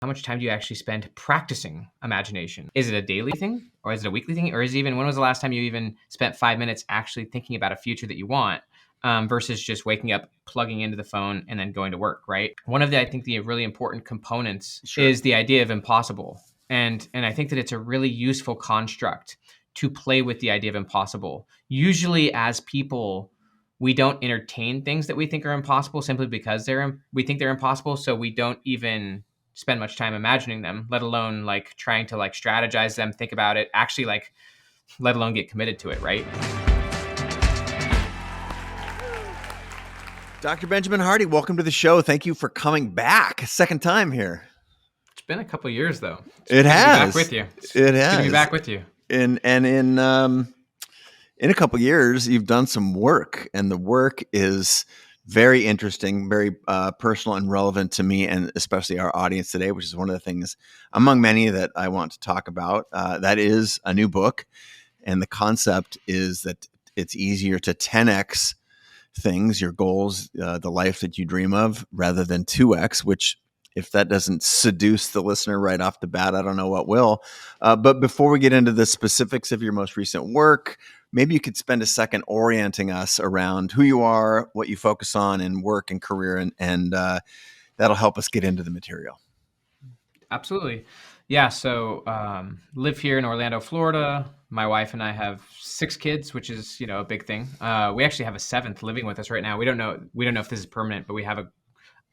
how much time do you actually spend practicing imagination? Is it a daily thing, or is it a weekly thing? Or is it even, when was the last time you even spent 5 minutes actually thinking about a future that you want, versus just waking up, plugging into the phone, and then going to work, right? One of the, I think, the really important components is the idea of impossible. And I think that it's a really useful construct to play with the idea of impossible. Usually as people, we don't entertain things that we think are impossible simply because we think they're impossible. So we don't even spend much time imagining them, let alone like trying to like strategize them, think about it, actually like, let alone get committed to it, right? Dr. Benjamin Hardy, welcome to the show. Thank you for coming back. Second time here. It's been a couple of years though. It has. Be back with you. It has. Good to be back with you. In a couple of years, you've done some work, and the work is very interesting, very personal and relevant to me, and especially our audience today, which is one of the things among many that I want to talk about. That is a new book, and the concept is that it's easier to 10x things, your goals, the life that you dream of, rather than 2x, which, if that doesn't seduce the listener right off the bat, I don't know what will. But before we get into the specifics of your most recent work, maybe you could spend a second orienting us around who you are, what you focus on in work and career, and that'll help us get into the material. Absolutely. Yeah. So live here in Orlando, Florida. My wife and I have 6 kids, which is, a big thing. We actually have a 7th living with us right now. We don't know if this is permanent, but we have a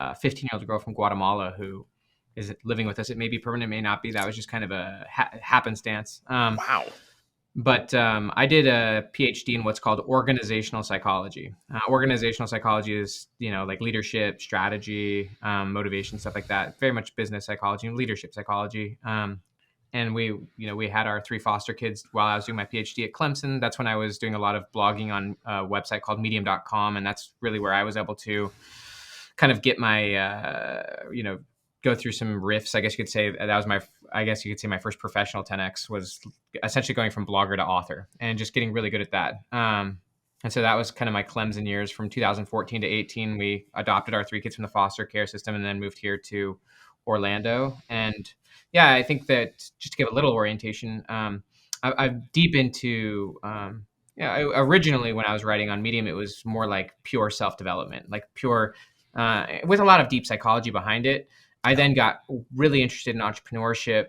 15-year-old girl from Guatemala who is living with us. It may be permanent, may not be. That was just kind of a happenstance. Wow. But I did a PhD in what's called organizational psychology. Organizational psychology is, like leadership, strategy, motivation, stuff like that. Very much business psychology and leadership psychology. And we had our 3 foster kids while I was doing my PhD at Clemson. That's when I was doing a lot of blogging on a website called medium.com. And that's really where I was able to kind of get my, go through some riffs. I guess you could say that was my first professional 10X was essentially going from blogger to author and just getting really good at that. And so that was kind of my Clemson years from 2014 to 18. We adopted our 3 kids from the foster care system and then moved here to Orlando. And yeah, I think that just to give a little orientation, I'm deep into, originally when I was writing on Medium, it was more like pure self-development, like pure, with a lot of deep psychology behind it. I then got really interested in entrepreneurship.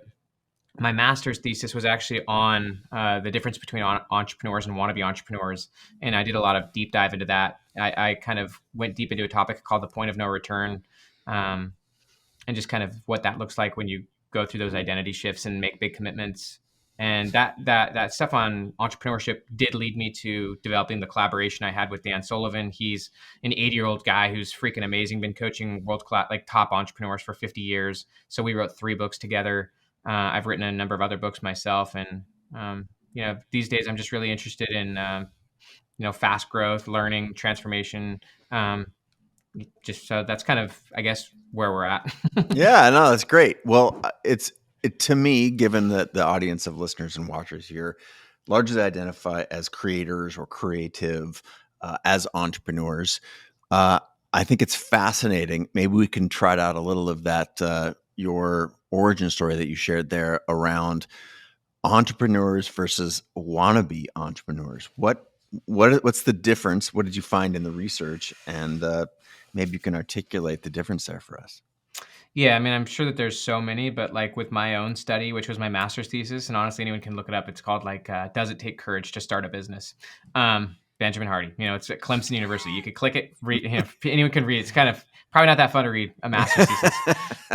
My master's thesis was actually on the difference between entrepreneurs and wannabe entrepreneurs. And I did a lot of deep dive into that. I kind of went deep into a topic called the point of no return, and just kind of what that looks like when you go through those identity shifts and make big commitments. And that stuff on entrepreneurship did lead me to developing the collaboration I had with Dan Sullivan. He's an 80-year-old guy who's freaking amazing, been coaching world-class, like top entrepreneurs for 50 years. So we wrote 3 books together. I've written a number of other books myself. And, these days I'm just really interested in, fast growth, learning, transformation. Just so that's kind of, I guess, where we're at. Yeah, no, that's great. Well, to me, given that the audience of listeners and watchers here largely identify as creators or creative, as entrepreneurs, I think it's fascinating. Maybe we can trot out a little of that, your origin story that you shared there around entrepreneurs versus wannabe entrepreneurs. What's the difference? What did you find in the research? And maybe you can articulate the difference there for us. Yeah, I mean, I'm sure that there's so many, but like with my own study, which was my master's thesis, and honestly, anyone can look it up. It's called Does It Take Courage to Start a Business? Benjamin Hardy, it's at Clemson University. You could click it, read, anyone can read it. It's kind of probably not that fun to read a master's thesis.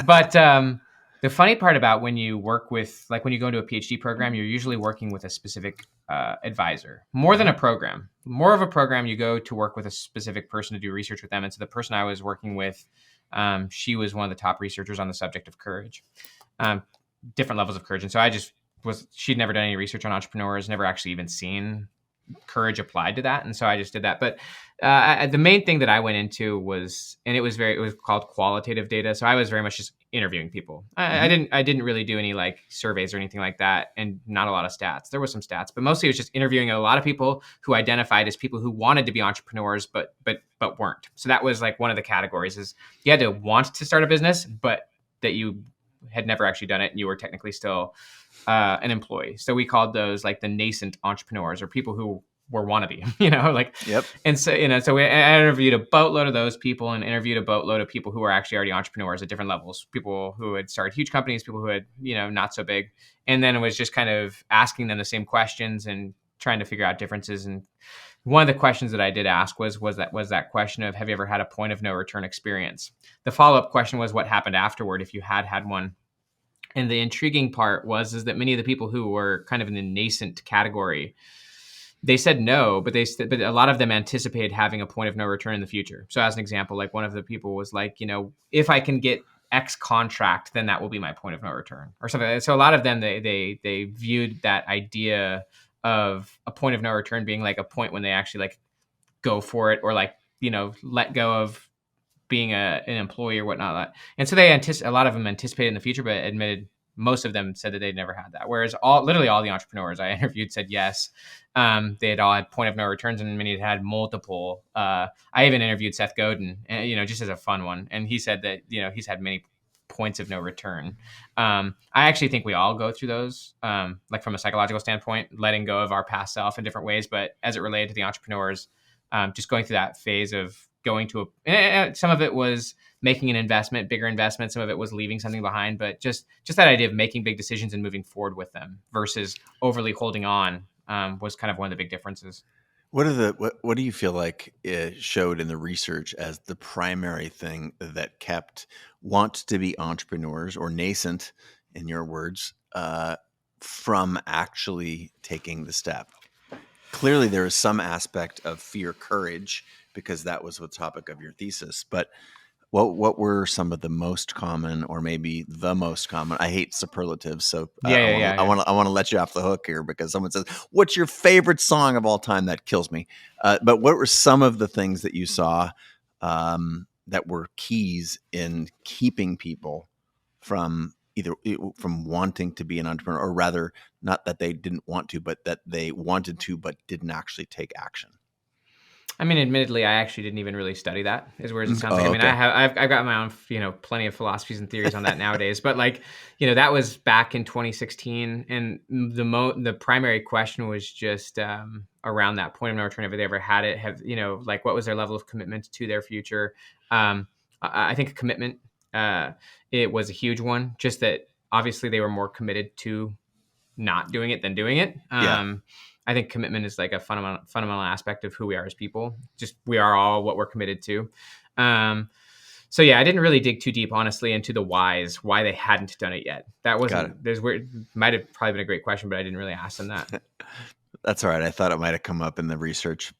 But the funny part about when you work with, like when you go into a PhD program, you're usually working with a specific advisor, more than a program. More of a program, you go to work with a specific person to do research with them. And so the person I was working with, she was one of the top researchers on the subject of courage, different levels of courage. And so she'd never done any research on entrepreneurs, never actually even seen courage applied to that. And so I just did that. But the main thing that I went into was called qualitative data. So I was very much just interviewing people. I didn't really do any like surveys or anything like that, and not a lot of stats. There was some stats, but mostly it was just interviewing a lot of people who identified as people who wanted to be entrepreneurs, but weren't. So that was like one of the categories is you had to want to start a business, but that you had never actually done it, and you were technically still an employee. So we called those like the nascent entrepreneurs, or people who were wannabe, like, Yep. and so, I interviewed a boatload of those people and interviewed a boatload of people who were actually already entrepreneurs at different levels, people who had started huge companies, people who had, not so big. And then it was just kind of asking them the same questions and trying to figure out differences. And one of the questions that I did ask was that question of, have you ever had a point of no return experience? The follow-up question was, what happened afterward if you had one? And the intriguing part is that many of the people who were kind of in the nascent category, they said no, but but a lot of them anticipated having a point of no return in the future. So as an example, like one of the people was like, if I can get X contract, then that will be my point of no return or something. So a lot of them, they viewed that idea of a point of no return being like a point when they actually like go for it, or like, let go of being an employee or whatnot. And so a lot of them anticipated in the future, but admitted, most of them said that they'd never had that. Whereas literally all the entrepreneurs I interviewed said yes. They had all had point of no returns, and many had multiple. I even interviewed Seth Godin, just as a fun one. And he said that, he's had many points of no return. I actually think we all go through those, like from a psychological standpoint, letting go of our past self in different ways. But as it related to the entrepreneurs, just going through that phase of going to some of it was making an investment, bigger investment. Some of it was leaving something behind, but just that idea of making big decisions and moving forward with them versus overly holding on was kind of one of the big differences. What do you feel like it showed in the research as the primary thing that kept want to be entrepreneurs, or nascent, in your words, from actually taking the step? Clearly, there is some aspect of fear, courage, because that was the topic of your thesis. But what were some of the most common, or maybe the most common? I hate superlatives, so I want to let you off the hook here, because someone says, "What's your favorite song of all time?" That kills me. But what were some of the things that you saw that were keys in keeping people from wanting to be an entrepreneur, or rather, not that they didn't want to, but that they wanted to, but didn't actually take action? I mean, admittedly, I actually didn't even really study that, as weird as it sounds. Oh, like, I mean, okay. I've got my own, plenty of philosophies and theories on that nowadays. But like, that was back in 2016, and the primary question was just around that point of no return. Have they ever had it? Like, what was their level of commitment to their future? I think a commitment, it was a huge one. Just that obviously they were more committed to not doing it than doing it. Yeah. I think commitment is like a fundamental aspect of who we are as people. Just, we are all what we're committed to. So yeah, I didn't really dig too deep, honestly, into the whys, why they hadn't done it yet. That wasn't, might have probably been a great question, but I didn't really ask them that. That's all right. I thought it might have come up in the research.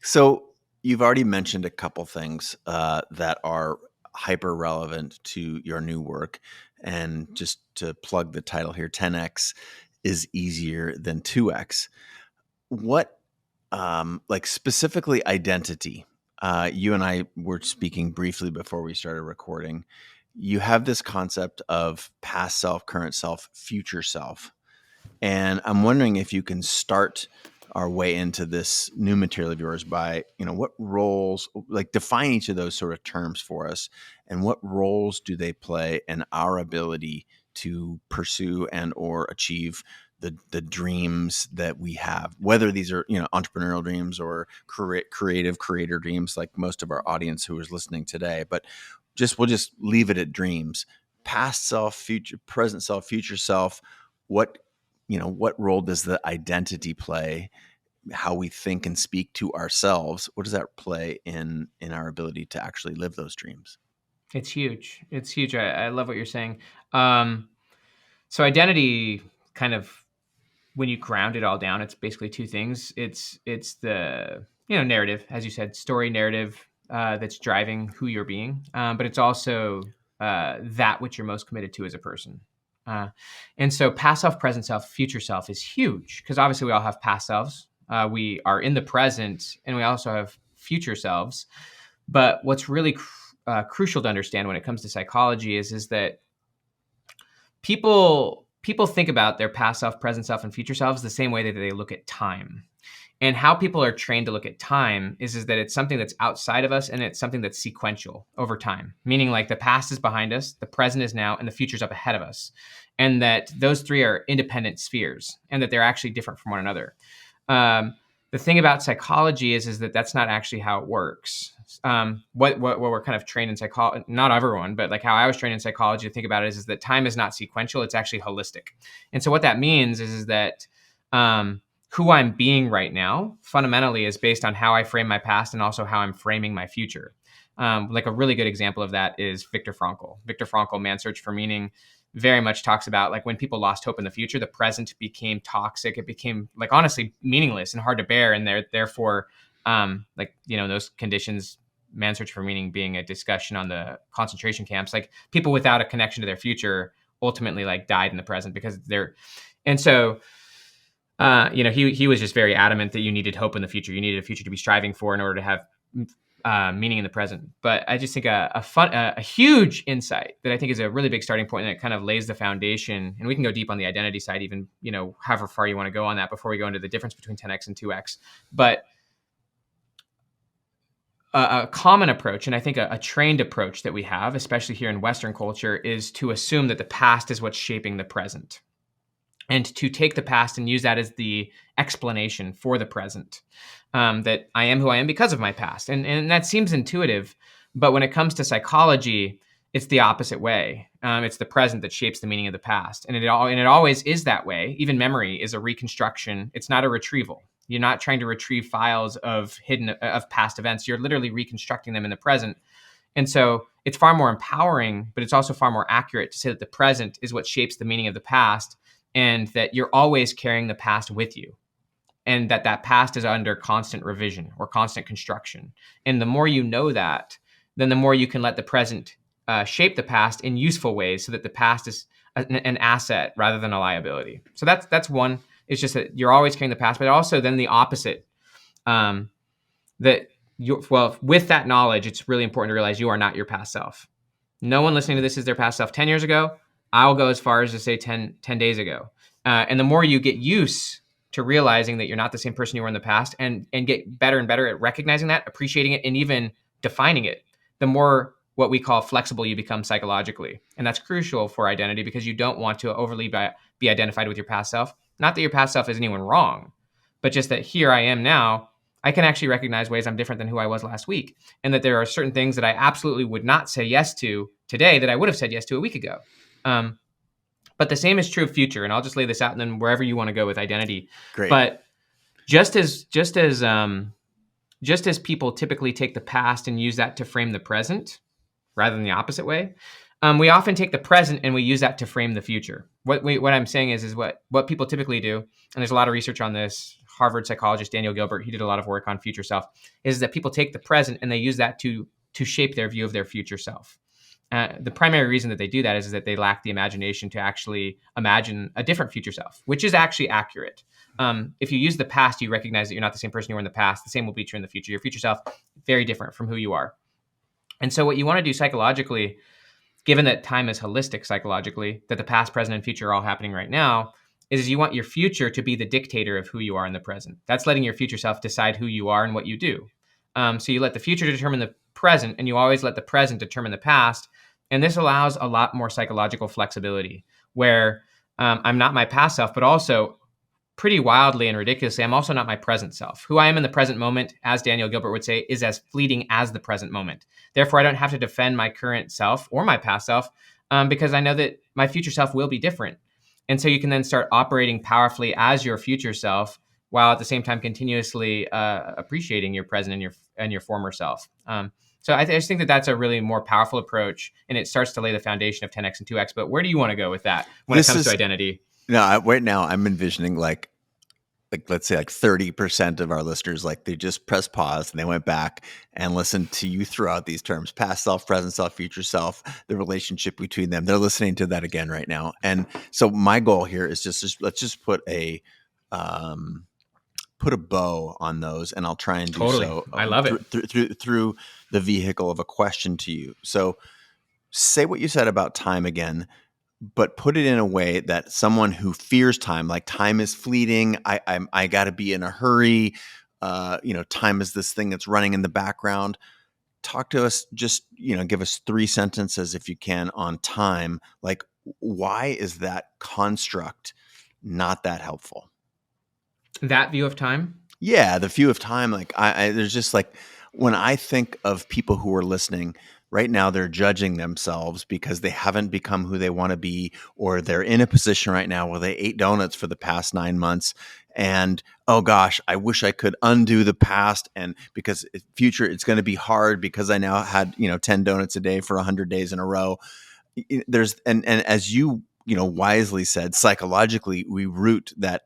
So you've already mentioned a couple things that are hyper relevant to your new work. And just to plug the title here, 10X is easier than 2X. What, like specifically identity? You and I were speaking briefly before we started recording. You have this concept of past self, current self, future self. And I'm wondering if you can start our way into this new material of yours by, what roles, like define each of those sort of terms for us, and what roles do they play in our ability to pursue and or achieve the dreams that we have, whether these are, entrepreneurial dreams or creator dreams, like most of our audience who is listening today. But we'll just leave it at dreams. Past self, future, present self, future self. What role does the identity play? How we think and speak to ourselves, what does that play in our ability to actually live those dreams? It's huge. It's huge. I love what you're saying. So identity, kind of, when you ground it all down, it's basically two things. It's the, narrative, as you said, story narrative that's driving who you're being. But it's also that which you're most committed to as a person. And so past self, present self, future self is huge, because obviously we all have past selves. We are in the present, and we also have future selves. But what's really crucial to understand when it comes to psychology is that people think about their past self, present self, and future selves the same way that they look at time. And how people are trained to look at time is that it's something that's outside of us, and it's something that's sequential over time, meaning like the past is behind us, the present is now, and the future's up ahead of us. And that those three are independent spheres, and that they're actually different from one another. The thing about psychology is that that's not actually how it works. What we're kind of trained in psychology, not everyone, but like how I was trained in psychology to think about it is that time is not sequential, it's actually holistic. And so what that means is that who I'm being right now fundamentally is based on how I frame my past and also how I'm framing my future. Like a really good example of that is Viktor Frankl. Viktor Frankl, Man's Search for Meaning, very much talks about like when people lost hope in the future, the present became toxic. It became like honestly meaningless and hard to bear. And therefore, like, you know, those conditions, Man's Search for Meaning being a discussion on the concentration camps, like people without a connection to their future ultimately like died in the present because they're, and so, you know, he was just very adamant that you needed hope in the future. You needed a future to be striving for in order to have meaning in the present. But I just think a huge insight that I think is a really big starting point, and it kind of lays the foundation. And we can go deep on the identity side, even, you know, however far you want to go on that before we go into the difference between 10x and 2x. But a common approach, and I think a trained approach that we have, especially here in Western culture, is to assume that the past is what's shaping the present, and to take the past and use that as the explanation for the present. That I am who I am because of my past. And that seems intuitive, but when it comes to psychology, it's the opposite way. It's the present that shapes the meaning of the past. And it always is that way. Even memory is a reconstruction. It's not a retrieval. You're not trying to retrieve files of past events. You're literally reconstructing them in the present. And so it's far more empowering, but it's also far more accurate to say that the present is what shapes the meaning of the past, and that you're always carrying the past with you, and that past is under constant revision or constant construction. And the more you know that, then the more you can let the present shape the past in useful ways, so that the past is an asset rather than a liability. So that's one. It's just that you're always carrying the past, but also then the opposite. With that knowledge, it's really important to realize you are not your past self. No one listening to this is their past self. 10 years ago, I'll go as far as to say 10 days ago. And the more you get used to realizing that you're not the same person you were in the past, and get better and better at recognizing that, appreciating it, and even defining it, the more what we call flexible you become psychologically. And that's crucial for identity, because you don't want to overly be identified with your past self. Not that your past self is anyone wrong, but just that here I am now, I can actually recognize ways I'm different than who I was last week. And that there are certain things that I absolutely would not say yes to today that I would have said yes to a week ago. But the same is true of future. And I'll just lay this out, and then wherever you want to go with identity. Great. But just as people typically take the past and use that to frame the present rather than the opposite way, we often take the present and we use that to frame the future. What I'm saying is what people typically do, and there's a lot of research on this. Harvard psychologist Daniel Gilbert, he did a lot of work on future self, is that people take the present and they use that to shape their view of their future self. The primary reason that they do that is that they lack the imagination to actually imagine a different future self, which is actually accurate. If you use the past, you recognize that you're not the same person you were in the past. The same will be true in the future. Your future self, very different from who you are. And so what you want to do psychologically, given that time is holistic psychologically, that the past, present, and future are all happening right now, is you want your future to be the dictator of who you are in the present. That's letting your future self decide who you are and what you do. So you let the future determine the present, and you always let the present determine the past. And this allows a lot more psychological flexibility, where I'm not my past self, but also pretty wildly and ridiculously, I'm also not my present self. Who I am in the present moment, as Daniel Gilbert would say, is as fleeting as the present moment. Therefore, I don't have to defend my current self or my past self, because I know that my future self will be different. And so you can then start operating powerfully as your future self, while at the same time continuously appreciating your present and your former self. So I just think that that's a really more powerful approach, and it starts to lay the foundation of 10x and 2x. But where do you want to go with that when it comes to identity? No, right now I'm envisioning like let's say like 30% of our listeners, like they just pressed pause and they went back and listened to you throw out these terms: past self, present self, future self, the relationship between them. They're listening to that again right now. And so my goal here is just let's just put a bow on those, and I'll try and do so. I love it through the vehicle of a question to you. So say what you said about time again. but put it in a way that someone who fears time, like time is fleeting, I got to be in a hurry, time is this thing that's running in the background. Talk to us, just give us 3 sentences if you can on time. Like, why is that construct not that helpful? That view of time? Yeah, the view of time. Like, there's just like, when I think of people who are listening right now, they're judging themselves because they haven't become who they want to be, or they're in a position right now where they ate donuts for the past 9 months. And oh gosh, I wish I could undo the past. And because future, it's going to be hard because I now had, 10 donuts a day for 100 days in a row. There's, and as you, wisely said, psychologically, we root that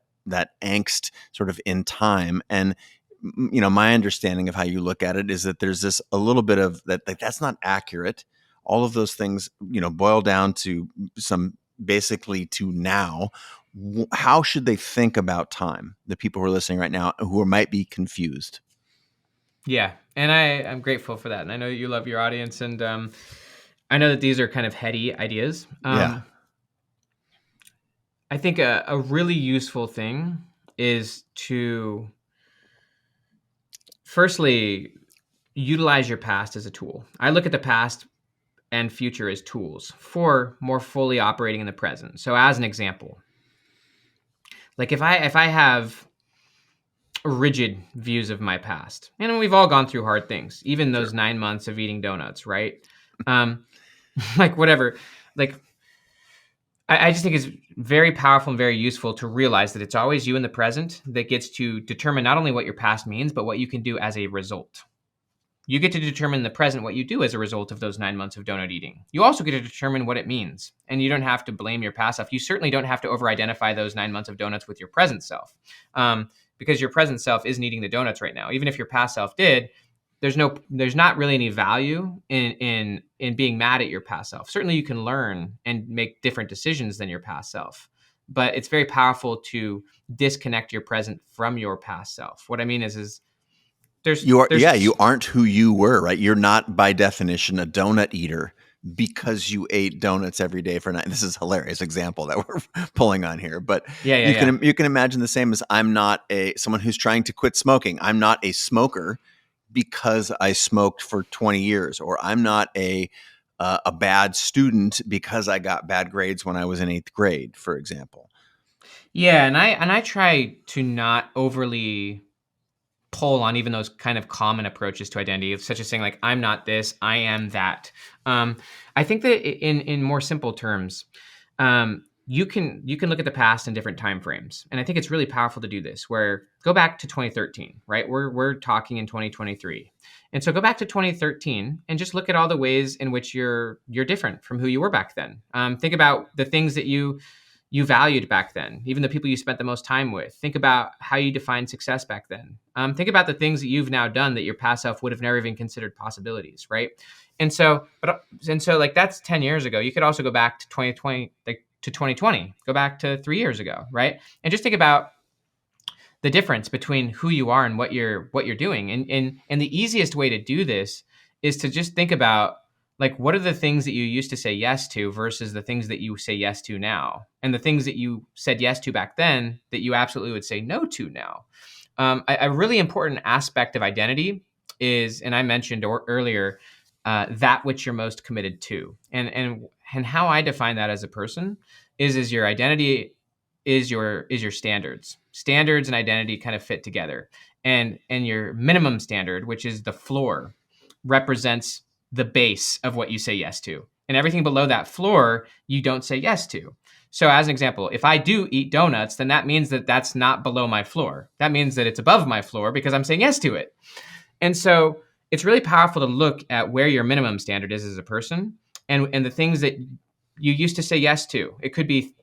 angst sort of in time. And my understanding of how you look at it is that there's this a little bit of that, like, that's not accurate. All of those things, boil down to some, basically, to now. How should they think about time? The people who are listening right now who might be confused. Yeah. And I'm grateful for that. And I know you love your audience, and I know that these are kind of heady ideas. Yeah. I think a really useful thing is to firstly utilize your past as a tool. I look at the past and future as tools for more fully operating in the present. So as an example, like if I have rigid views of my past, and we've all gone through hard things, even those 9 months of eating donuts, right? Like whatever, like I just think it's very powerful and very useful to realize that it's always you in the present that gets to determine not only what your past means, but what you can do as a result. You get to determine in the present what you do as a result of those 9 months of donut eating. You also get to determine what it means. And you don't have to blame your past self. You certainly don't have to over-identify those 9 months of donuts with your present self, because your present self isn't eating the donuts right now. Even if your past self did, there's not really any value in being mad at your past self. Certainly you can learn and make different decisions than your past self, but it's very powerful to disconnect your present from your past self. What I mean is you aren't who you were, right? You're not by definition a donut eater because you ate donuts every day for 9. This is a hilarious example that we're pulling on here, but you can imagine the same as, I'm not someone who's trying to quit smoking. I'm not a smoker because I smoked for 20 years, or I'm not a bad student because I got bad grades when I was in 8th grade, for example. Yeah, and I try to not overly pull on even those kind of common approaches to identity, such as saying like, I'm not this, I am that. I think that in more simple terms, you can look at the past in different time frames, and I think it's really powerful to do this. Where go back to 2013, right? We're talking in 2023, and so go back to 2013 and just look at all the ways in which you're different from who you were back then. Think about the things that you valued back then, even the people you spent the most time with. Think about how you defined success back then. Think about the things that you've now done that your past self would have never even considered possibilities, right? And so like that's 10 years ago. You could also go back to 2020, like to 2020, go back to 3 years ago, right? And just think about the difference between who you are and what you're doing. And the easiest way to do this is to just think about, like, what are the things that you used to say yes to versus the things that you say yes to now, and the things that you said yes to back then that you absolutely would say no to now. A really important aspect of identity is, and I mentioned earlier, that which you're most committed to, and how I define that as a person is your identity is your standards. Standards and identity kind of fit together, and your minimum standard, which is the floor, represents the base of what you say yes to, and everything below that floor you don't say yes to. So as an example, if I do eat donuts, then that means that that's not below my floor. That means that it's above my floor because I'm saying yes to it. And so it's really powerful to look at where your minimum standard is as a person, and the things that you used to say yes to. It could be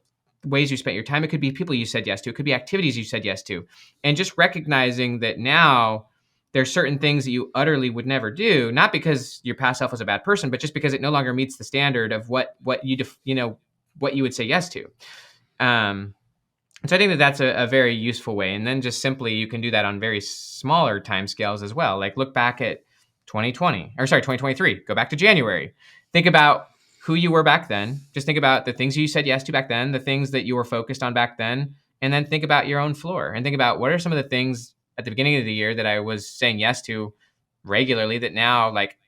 ways you spent your time. It could be people you said yes to. It could be activities you said yes to. And just recognizing that now there's certain things that you utterly would never do, not because your past self was a bad person, but just because it no longer meets the standard of what you would say yes to. So I think that that's a very useful way. And then just simply, you can do that on very smaller time scales as well. Like look back at 2023, go back to January. Think about who you were back then. Just think about the things you said yes to back then, the things that you were focused on back then, and then think about your own floor and think about what are some of the things at the beginning of the year that I was saying yes to regularly that now, like,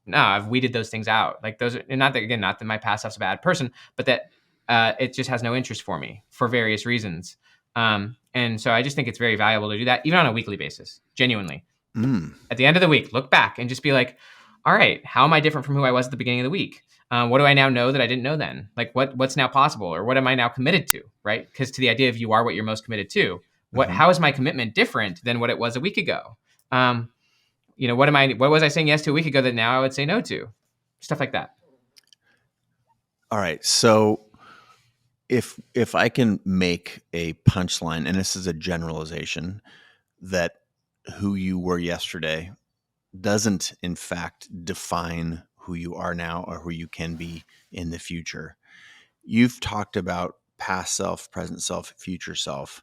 no, I've weeded those things out. Like those, and not that, again, not that my past self's a bad person, but that it just has no interest for me for various reasons. And so I just think it's very valuable to do that, even on a weekly basis, genuinely. At the end of the week, look back and just be like, all right, how am I different from who I was at the beginning of the week? What do I now know that I didn't know then? Like what's now possible, or what am I now committed to, right? Because to the idea of you are what you're most committed to, how is my commitment different than what it was a week ago? What was I saying yes to a week ago that now I would say no to? Stuff like that. All right. So if I can make a punchline, and this is a generalization, that who you were yesterday doesn't in fact define who you are now or who you can be in the future. You've talked about past self, present self, future self.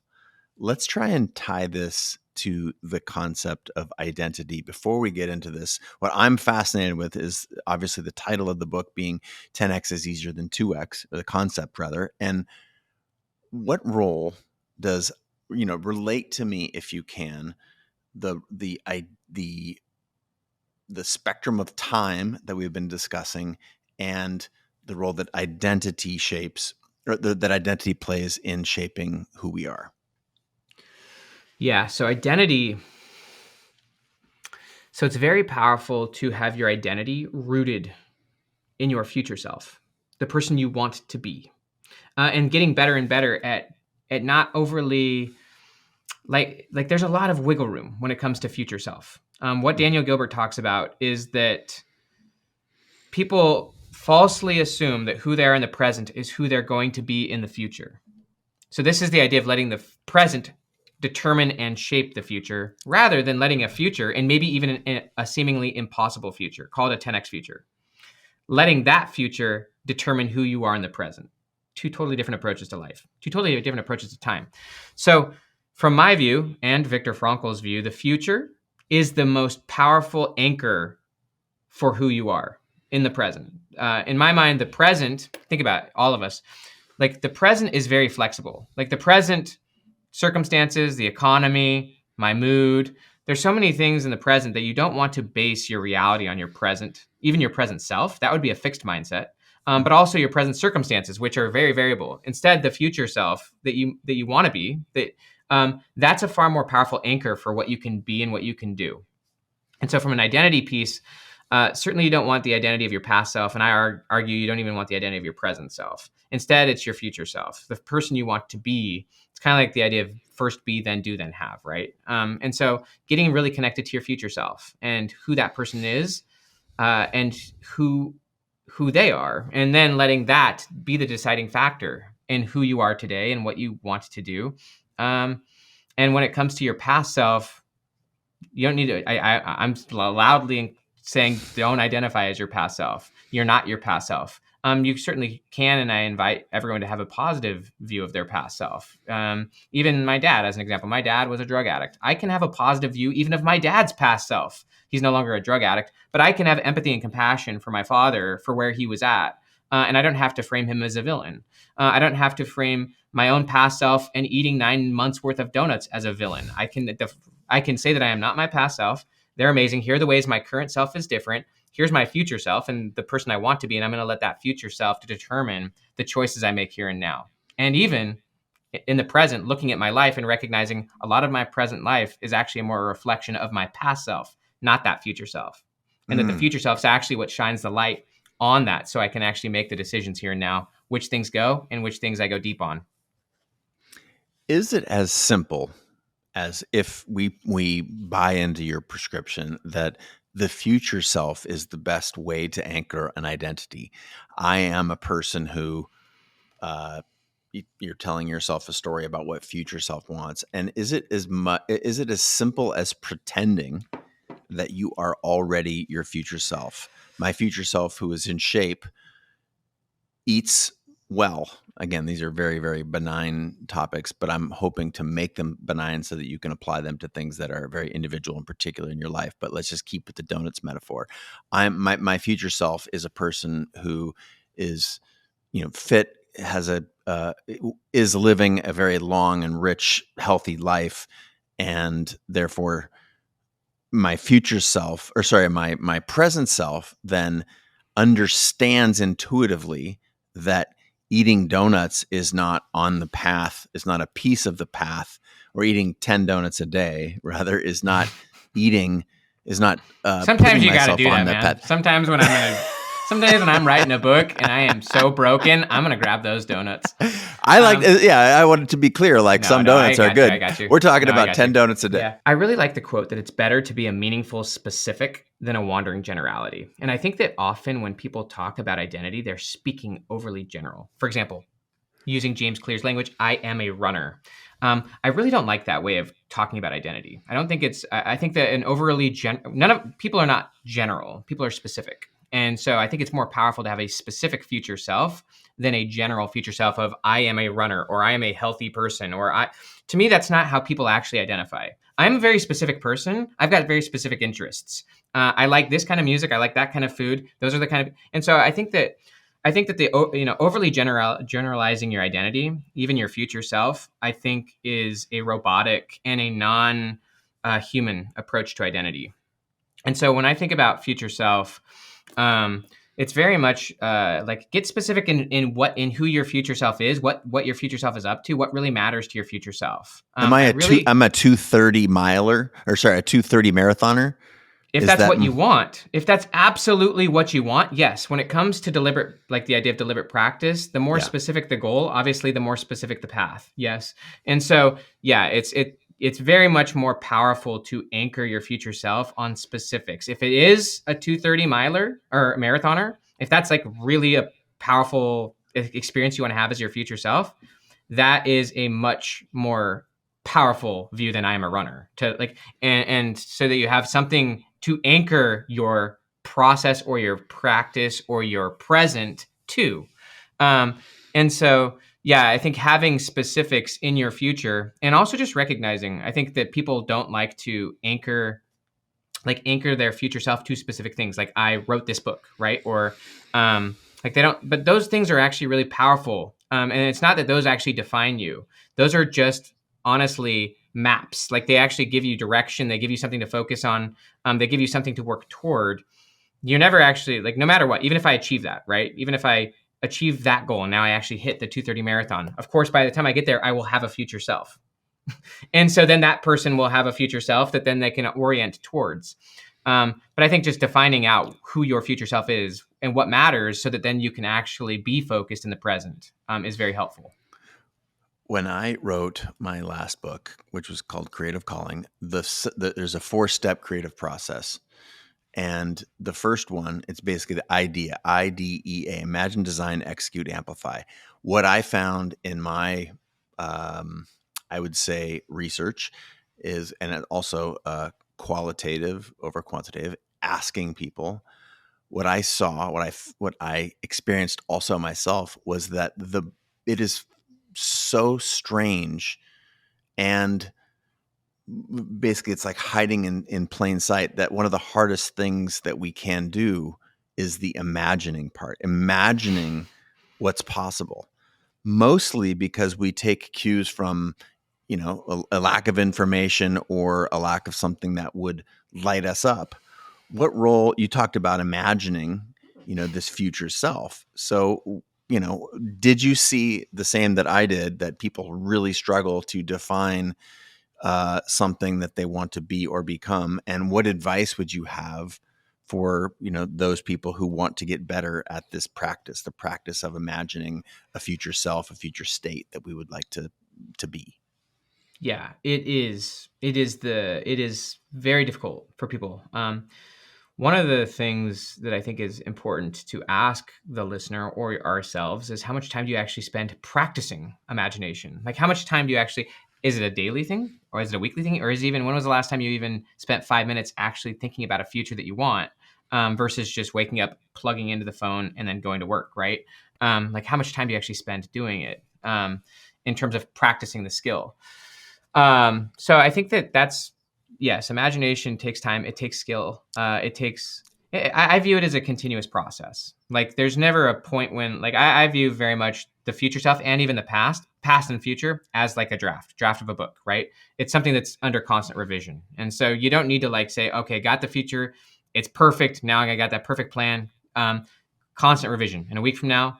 Let's try and tie this to the concept of identity. Before we get into this, what I'm fascinated with is obviously the title of the book being 10x is easier than 2x, or the concept rather. And what role does, relate to me, if you can, the spectrum of time that we've been discussing and the role that identity shapes, or that identity plays in shaping who we are. Yeah. So identity. So it's very powerful to have your identity rooted in your future self, the person you want to be, and getting better and better at not overly like there's a lot of wiggle room when it comes to future self. What Daniel Gilbert talks about is that people falsely assume that who they are in the present is who they're going to be in the future. So this is the idea of letting the present determine and shape the future, rather than letting a future, and maybe even a seemingly impossible future, called a 10x future, letting that future determine who you are in the present. Two totally different approaches to life, two totally different approaches to time. So from my view and Viktor Frankl's view, the future is the most powerful anchor for who you are in the present. In my mind, the present, think about it, all of us, like the present is very flexible. Like the present circumstances, the economy, my mood, there's so many things in the present that you don't want to base your reality on your present, even your present self. That would be a fixed mindset. But also your present circumstances, which are very variable. Instead, the future self that you want to be, that's a far more powerful anchor for what you can be and what you can do. And so from an identity piece, certainly you don't want the identity of your past self. And I argue you don't even want the identity of your present self. Instead, it's your future self, the person you want to be. It's kind of like the idea of first be, then do, then have, right? And so getting really connected to your future self and who that person is, and who they are, and then letting that be the deciding factor in who you are today and what you want to do. And when it comes to your past self, you don't need to, I'm loudly saying don't identify as your past self. You're not your past self. You certainly can, and I invite everyone to have a positive view of their past self. Even my dad, as an example, my dad was a drug addict. I can have a positive view even of my dad's past self. He's no longer a drug addict, but I can have empathy and compassion for my father for where he was at. And I don't have to frame him as a villain. I don't have to frame my own past self and eating 9 months worth of donuts as a villain. I can say that I am not my past self. They're amazing. Here are the ways my current self is different. Here's my future self and the person I want to be. And I'm going to let that future self to determine the choices I make here and now. And even in the present, looking at my life and recognizing a lot of my present life is actually more a reflection of my past self, not that future self. And that the future self is actually what shines the light on that. So I can actually make the decisions here and now, which things go and which things I go deep on. Is it as simple as, if we buy into your prescription, that the future self is the best way to anchor an identity? I am a person who, you're telling yourself a story about what future self wants. And is it as simple as pretending that you are already your future self? My future self, who is in shape, eats well. Again, these are very, very benign topics, but I'm hoping to make them benign so that you can apply them to things that are very individual and particular in your life. But let's just keep with the donuts metaphor. My future self is a person who is, fit, has is living a very long and rich, healthy life, and therefore my future self, or sorry, my present self then understands intuitively that eating donuts is not on the path, is not a piece of the path, or eating 10 donuts a day, rather, is not eating, is not Sometimes putting you got to myself do on that, that man. path. Sometimes when I'm writing a book and I am so broken, I'm gonna grab those donuts. I wanted to be clear, like No, some no, I donuts are got you. I good. got you. We're talking No, I about got 10 you. donuts a day. Yeah. I really like the quote that it's better to be a meaningful specific than a wandering generality. And I think that often when people talk about identity, they're speaking overly general. For example, using James Clear's language, I am a runner. I really don't like that way of talking about identity. I don't think it's, I think that an overly, none of people are not general, people are specific. And so I think it's more powerful to have a specific future self than a general future self of I am a runner or I am a healthy person to me, that's not how people actually identify. I'm a very specific person. I've got very specific interests. I like this kind of music. I like that kind of food. Those are the kind of, and so I think that the overly generalizing your identity, even your future self, I think is a robotic and a non-human approach to identity. And so when I think about future self, it's very much like get specific in who your future self is, what your future self is up to, what really matters to your future self. I'm a 230 miler, or sorry, a 230 marathoner. If that's what you want, if that's absolutely what you want, yes. When it comes to deliberate, like the idea of deliberate practice, the more specific the goal, obviously, the more specific the path. Yes. And so, yeah, it's very much more powerful to anchor your future self on specifics. If it is a 230 miler or marathoner, if that's like really a powerful experience you want to have as your future self, that is a much more powerful view than I am a runner to like, and so that you have something to anchor your process or your practice or your present to. And so, yeah, I think having specifics in your future and also just recognizing, I think that people don't like to anchor their future self to specific things. Like I wrote this book, right? Or like they don't, but those things are actually really powerful. And it's not that those actually define you. Those are just honestly maps. Like they actually give you direction. They give you something to focus on. They give you something to work toward. You're never actually like, no matter what, even if I achieve that, right? Even if I achieve that goal and now I actually hit the 230 marathon, of course, by the time I get there, I will have a future self. And so then that person will have a future self that then they can orient towards. But I think just defining out who your future self is and what matters so that then you can actually be focused in the present is very helpful. When I wrote my last book, which was called Creative Calling, there's a 4-step creative process. And the first one, it's basically the idea, IDEA, imagine, design, execute, amplify. What I found in my, I would say, research is, and also qualitative over quantitative, asking people, what I saw, what I experienced also myself was that it is so strange, and basically it's like hiding in plain sight, that one of the hardest things that we can do is the imagining part, imagining what's possible, mostly because we take cues from, a lack of information or a lack of something that would light us up. What role you talked about imagining, this future self. So, did you see the same that I did, that people really struggle to define something that they want to be or become? And what advice would you have for, those people who want to get better at this practice, the practice of imagining a future self, a future state that we would like to be? Yeah, it is. It is very difficult for people. One of the things that I think is important to ask the listener or ourselves is how much time do you actually spend practicing imagination? Like how much time do you actually, is it a daily thing or is it a weekly thing? Or is it even, when was the last time you even spent 5 minutes actually thinking about a future that you want versus just waking up, plugging into the phone and then going to work, right? Like how much time do you actually spend doing it in terms of practicing the skill? So I think that's, yes, imagination takes time. It takes skill. I view it as a continuous process. Like there's never a point when like I view very much the future stuff and even the past and future as like a draft of a book, right? It's something that's under constant revision. And so you don't need to like say, okay, got the future. It's perfect. Now I got that perfect plan. Constant revision. And a week from now,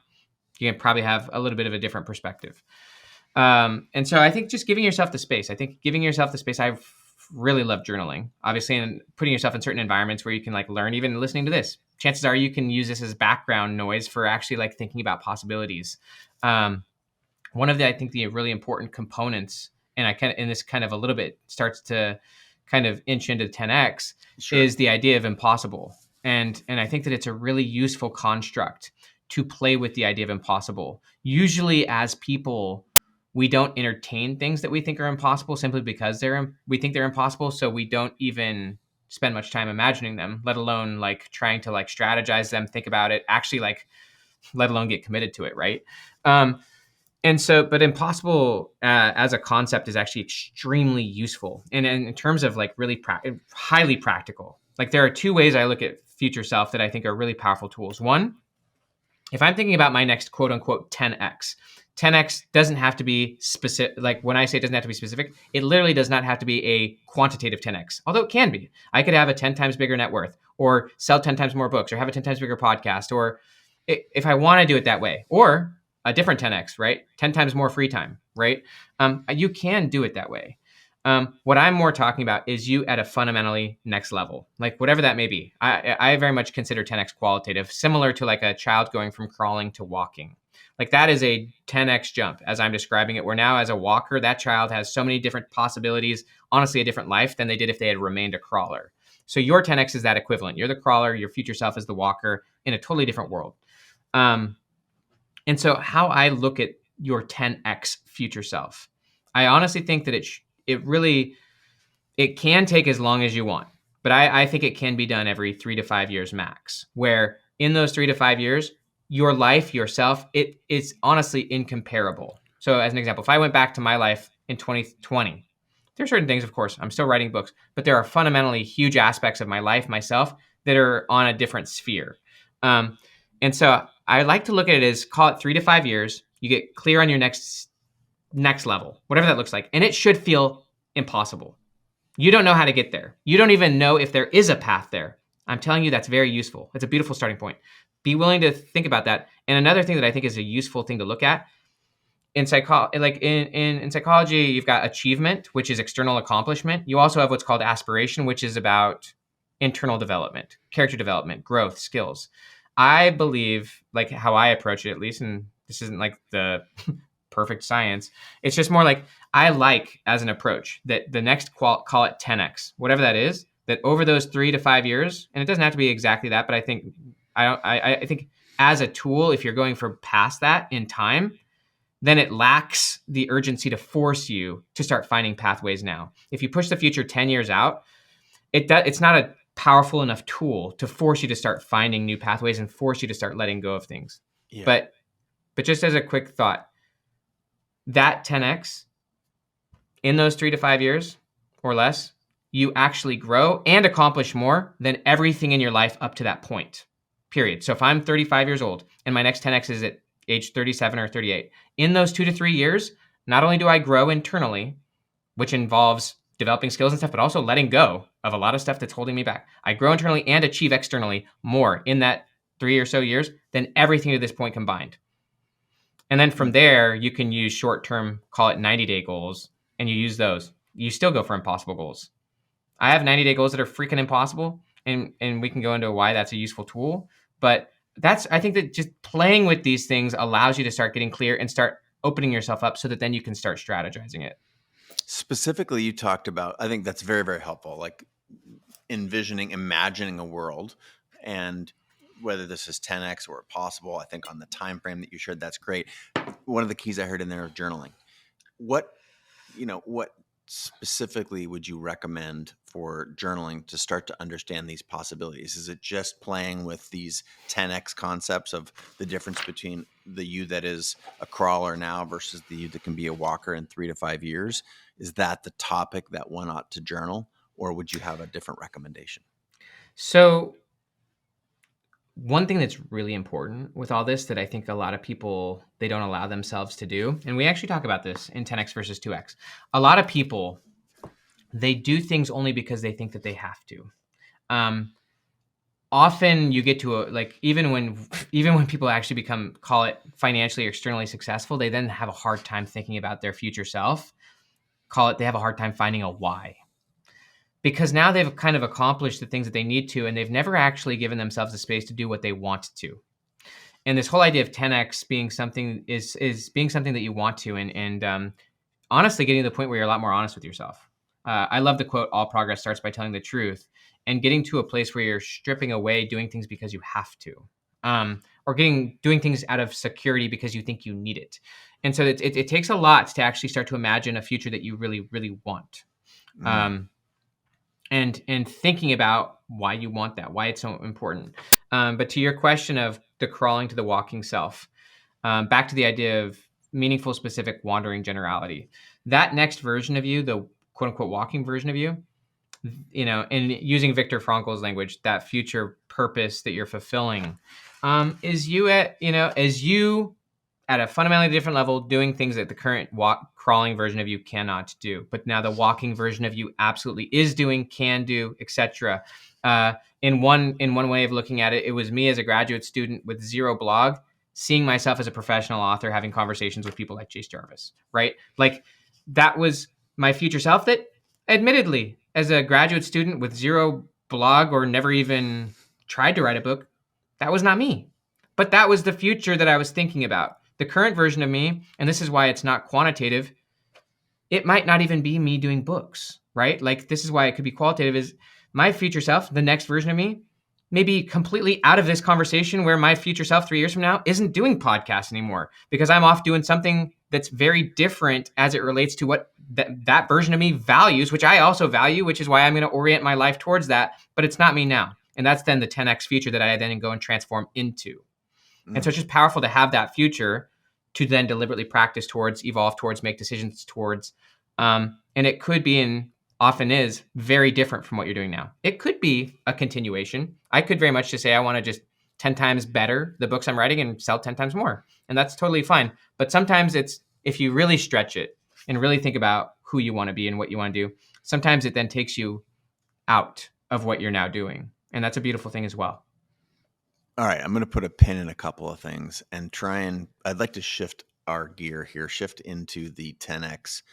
you can probably have a little bit of a different perspective. And so I think just giving yourself the space. I think giving yourself the space. I've really love journaling, obviously, and putting yourself in certain environments where you can like learn, even listening to this. Chances are you can use this as background noise for actually like thinking about possibilities. One of the, I think the really important components, and I kind of, in this kind of a little bit starts to kind of inch into 10X Sure. is the idea of impossible. And I think that it's a really useful construct to play with the idea of impossible. Usually as people, we don't entertain things that we think are impossible simply because we think they're impossible. So we don't even spend much time imagining them, let alone like trying to like strategize them, think about it, actually like, let alone get committed to it. Right. And so, but impossible as a concept is actually extremely useful. And in terms of like really highly practical, like there are two ways I look at future self that I think are really powerful tools. One, if I'm thinking about my next quote unquote 10X, 10X doesn't have to be specific. Like when I say it doesn't have to be specific, it literally does not have to be a quantitative 10X, although it can be. I could have a 10 times bigger net worth or sell 10 times more books or have a 10 times bigger podcast, or if I want to do it that way, or a different 10X, right? 10 times more free time, right? You can do it that way. What I'm more talking about is you at a fundamentally next level, like whatever that may be. I very much consider 10X qualitative, similar to like a child going from crawling to walking. Like that is a 10X jump as I'm describing it, where now as a walker, that child has so many different possibilities, honestly, a different life than they did if they had remained a crawler. So your 10X is that equivalent. You're the crawler, your future self is the walker in a totally different world. And so how I look at your 10X future self, I honestly think that it can take as long as you want, but I think it can be done every 3 to 5 years max, where in those 3 to 5 years, your life, yourself, it is honestly incomparable. So as an example, if I went back to my life in 2020, there are certain things, of course, I'm still writing books, but there are fundamentally huge aspects of my life, myself, that are on a different sphere. And so I like to look at it as, call it 3 to 5 years. You get clear on your next level, whatever that looks like. And it should feel impossible. You don't know how to get there. You don't even know if there is a path there. I'm telling you, that's very useful. It's a beautiful starting point. Be willing to think about that. And another thing that I think is a useful thing to look at in psychology, you've got achievement, which is external accomplishment. You also have what's called aspiration, which is about internal development, character development, growth, skills. I believe, like how I approach it, at least, and this isn't like the perfect science. It's just more like I like as an approach that the next call it 10X, whatever that is, that over those 3 to 5 years, and it doesn't have to be exactly that, but I think I think as a tool, if you're going for past that in time, then it lacks the urgency to force you to start finding pathways now. If you push the future 10 years out, it's not a powerful enough tool to force you to start finding new pathways and force you to start letting go of things. Yeah. But just as a quick thought, that 10X in those 3 to 5 years or less, you actually grow and accomplish more than everything in your life up to that point, period. So if I'm 35 years old and my next 10X is at age 37 or 38, in those 2 to 3 years, not only do I grow internally, which involves developing skills and stuff, but also letting go of a lot of stuff that's holding me back. I grow internally and achieve externally more in that 3 or so years than everything to this point combined. And then from there, you can use short-term, call it 90-day goals, and you use those. You still go for impossible goals. I have 90-day goals that are freaking impossible, and we can go into why that's a useful tool. But I think that just playing with these things allows you to start getting clear and start opening yourself up so that then you can start strategizing it. Specifically, you talked about, I think that's very, very helpful, like imagining a world, and whether this is 10X or possible, I think on the time frame that you shared, that's great. One of the keys I heard in there is journaling. What specifically would you recommend for journaling to start to understand these possibilities? Is it just playing with these 10X concepts of the difference between the you that is a crawler now versus the you that can be a walker in 3 to 5 years? Is that the topic that one ought to journal, or would you have a different recommendation? So one thing that's really important with all this that I think a lot of people, they don't allow themselves to do, and we actually talk about this in 10x versus 2x. A lot of people, they do things only because they think that they have to. Um, Often you get to even when people actually call it financially or externally successful, they then have a hard time thinking about their future self. They have a hard time finding a why, because now they've kind of accomplished the things that they need to, and they've never actually given themselves the space to do what they want to. And this whole idea of 10x being something is being something that you want to, and honestly getting to the point where you're a lot more honest with yourself. I love the quote, all progress starts by telling the truth, and getting to a place where you're stripping away doing things because you have to, or doing things out of security because you think you need it. And so it takes a lot to actually start to imagine a future that you really, really want. And thinking about why you want that, why it's so important. But to your question of the crawling to the walking self, back to the idea of meaningful, specific, wandering generality. That next version of you, the quote unquote walking version of you, and using Viktor Frankl's language, that future purpose that you're fulfilling, is you as you at a fundamentally different level, doing things that the current crawling version of you cannot do. But now the walking version of you absolutely is doing, can do, etc. In one way of looking at it, it was me as a graduate student with zero blog, seeing myself as a professional author, having conversations with people like Chase Jarvis, right? Like that was my future self that, admittedly, as a graduate student with zero blog or never even tried to write a book, that was not me. But that was the future that I was thinking about. The current version of me, and this is why it's not quantitative, it might not even be me doing books, right? Like this is why it could be qualitative, is my future self, the next version of me, may be completely out of this conversation, where my future self 3 years from now isn't doing podcasts anymore because I'm off doing something that's very different as it relates to what that version of me values, which I also value, which is why I'm going to orient my life towards that. But it's not me now. And that's then the 10x future that I then go and transform into. And so it's just powerful to have that future to then deliberately practice towards, evolve towards, make decisions towards. And it could be, and often is, very different from what you're doing now. It could be a continuation. I could very much just say, I want to just 10 times better the books I'm writing and sell 10 times more. And that's totally fine. But sometimes it's, if you really stretch it and really think about who you want to be and what you want to do, sometimes it then takes you out of what you're now doing. And that's a beautiful thing as well. All right, I'm going to put a pin in a couple of things and I'd like to shift our gear here, shift into the 10X,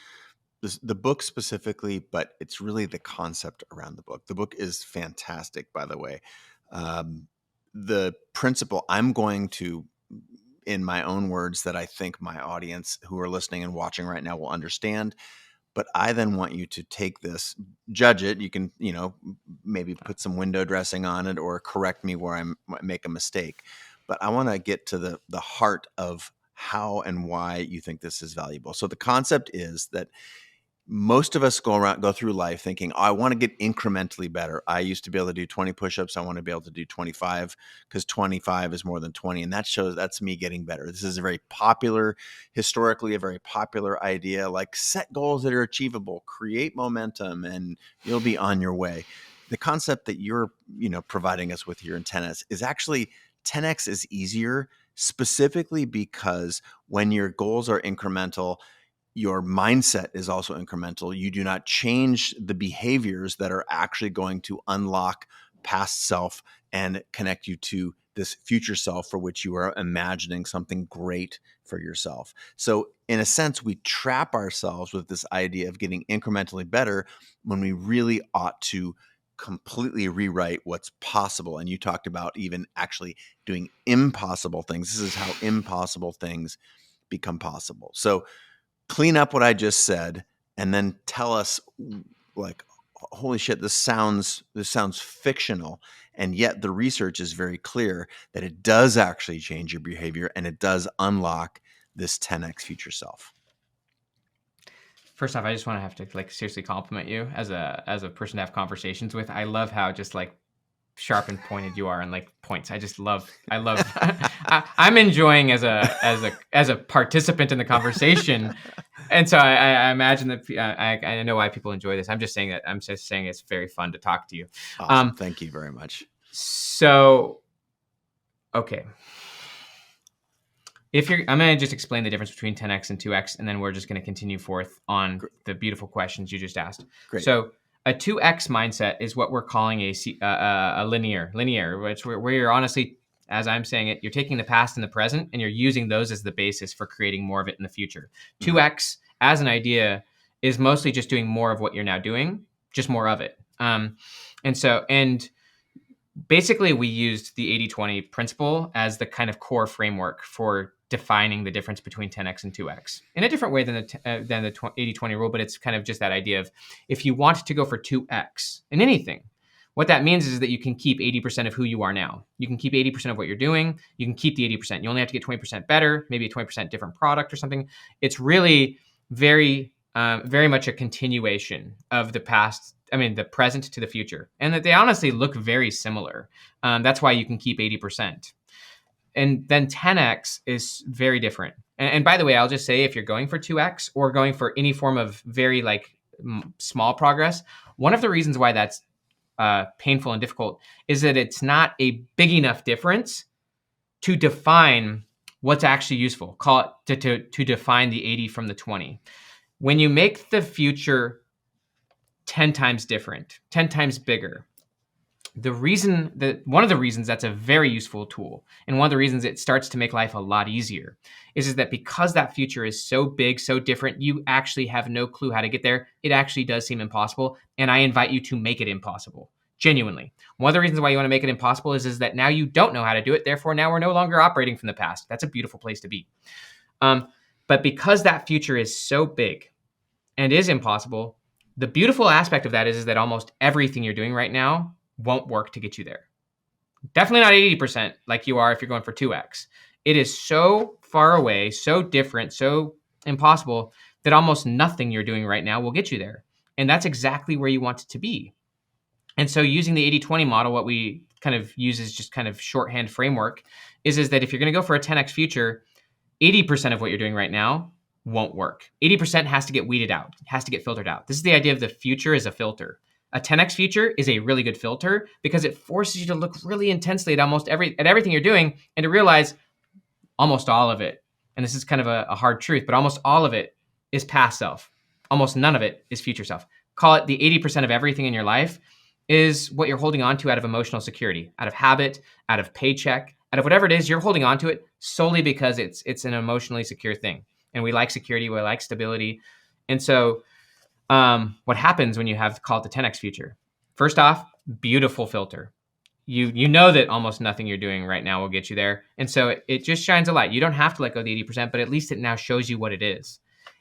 the book specifically, but it's really the concept around the book. The book is fantastic, by the way. The principle, I'm going to, in my own words, that I think my audience who are listening and watching right now will understand. But I then want you to take this, judge it. You can, maybe put some window dressing on it or correct me where I make a mistake. But I want to get to the heart of how and why you think this is valuable. So the concept is that most of us go through life thinking, I want to get incrementally better. I used to be able to do 20 push-ups. I want to be able to do 25 because 25 is more than 20. And that's me getting better. This is historically a very popular idea, like set goals that are achievable, create momentum, and you'll be on your way. The concept that you're, providing us with here in 10X is actually 10X is easier, specifically because when your goals are incremental, your mindset is also incremental. You do not change the behaviors that are actually going to unlock past self and connect you to this future self for which you are imagining something great for yourself. So in a sense, we trap ourselves with this idea of getting incrementally better when we really ought to completely rewrite what's possible. And you talked about even actually doing impossible things. This is how impossible things become possible. So clean up what I just said, and then tell us, like, holy shit, this sounds fictional, and yet the research is very clear that it does actually change your behavior and it does unlock this 10X future self. First off, I just want to have to seriously compliment you as a person to have conversations with. I love how just sharp and pointed you are, and points. I love I'm enjoying as a participant in the conversation. And so I imagine that I know why people enjoy this. I'm just saying it's very fun to talk to you. Awesome. Thank you very much. So Okay. I'm going to just explain the difference between 10x and 2x, and then we're just going to continue forth on the beautiful questions you just asked. Great. So a 2x mindset is what we're calling a linear, which where you're honestly, as I'm saying it, you're taking the past and the present, and you're using those as the basis for creating more of it in the future. 2x as an idea is mostly just doing more of what you're now doing, just more of it. And basically, we used the 80-20 principle as the kind of core framework for defining the difference between 10x and 2x in a different way than the 80-20 rule, but it's kind of just that idea of if you want to go for 2x in anything, what that means is that you can keep 80% of who you are now. You can keep 80% of what you're doing. You can keep the 80%. You only have to get 20% better, maybe a 20% different product or something. It's really very much a continuation of the past. I mean, the present to the future, and that they honestly look very similar. That's why you can keep 80%. And then 10x is very different. And by the way, I'll just say if you're going for 2x or going for any form of very small progress, one of the reasons why that's painful and difficult is that it's not a big enough difference to define what's actually useful. Call it to define the 80 from the 20. When you make the future 10 times different, 10 times bigger, one of the reasons that's a very useful tool, and one of the reasons it starts to make life a lot easier, is that because that future is so big, so different, you actually have no clue how to get there. It actually does seem impossible, and I invite you to make it impossible. Genuinely. One of the reasons why you want to make it impossible is that now you don't know how to do it. Therefore, now we're no longer operating from the past. That's a beautiful place to be. But because that future is so big and is impossible, the beautiful aspect of that is that almost everything you're doing right now won't work to get you there. Definitely not 80% like you are if you're going for 2x. It is so far away, so different, so impossible that almost nothing you're doing right now will get you there. And that's exactly where you want it to be. And so using the 80-20 model, what we kind of use as just kind of shorthand framework is that if you're going to go for a 10x future, 80% of what you're doing right now won't work. 80% has to get weeded out, has to get filtered out. This is the idea of the future as a filter. A 10x future is a really good filter because it forces you to look really intensely at everything you're doing and to realize almost all of it, and this is kind of a hard truth, but almost all of it is past self. Almost none of it is future self. Call it the 80% of everything in your life is what you're holding on to out of emotional security, out of habit, out of paycheck, out of whatever it is, you're holding on to it solely because it's an emotionally secure thing. And we like security, we like stability. And so what happens when you call it the 10x future? First off, beautiful filter. You know that almost nothing you're doing right now will get you there. And so it just shines a light. You don't have to let go of the 80%, but at least it now shows you what it is.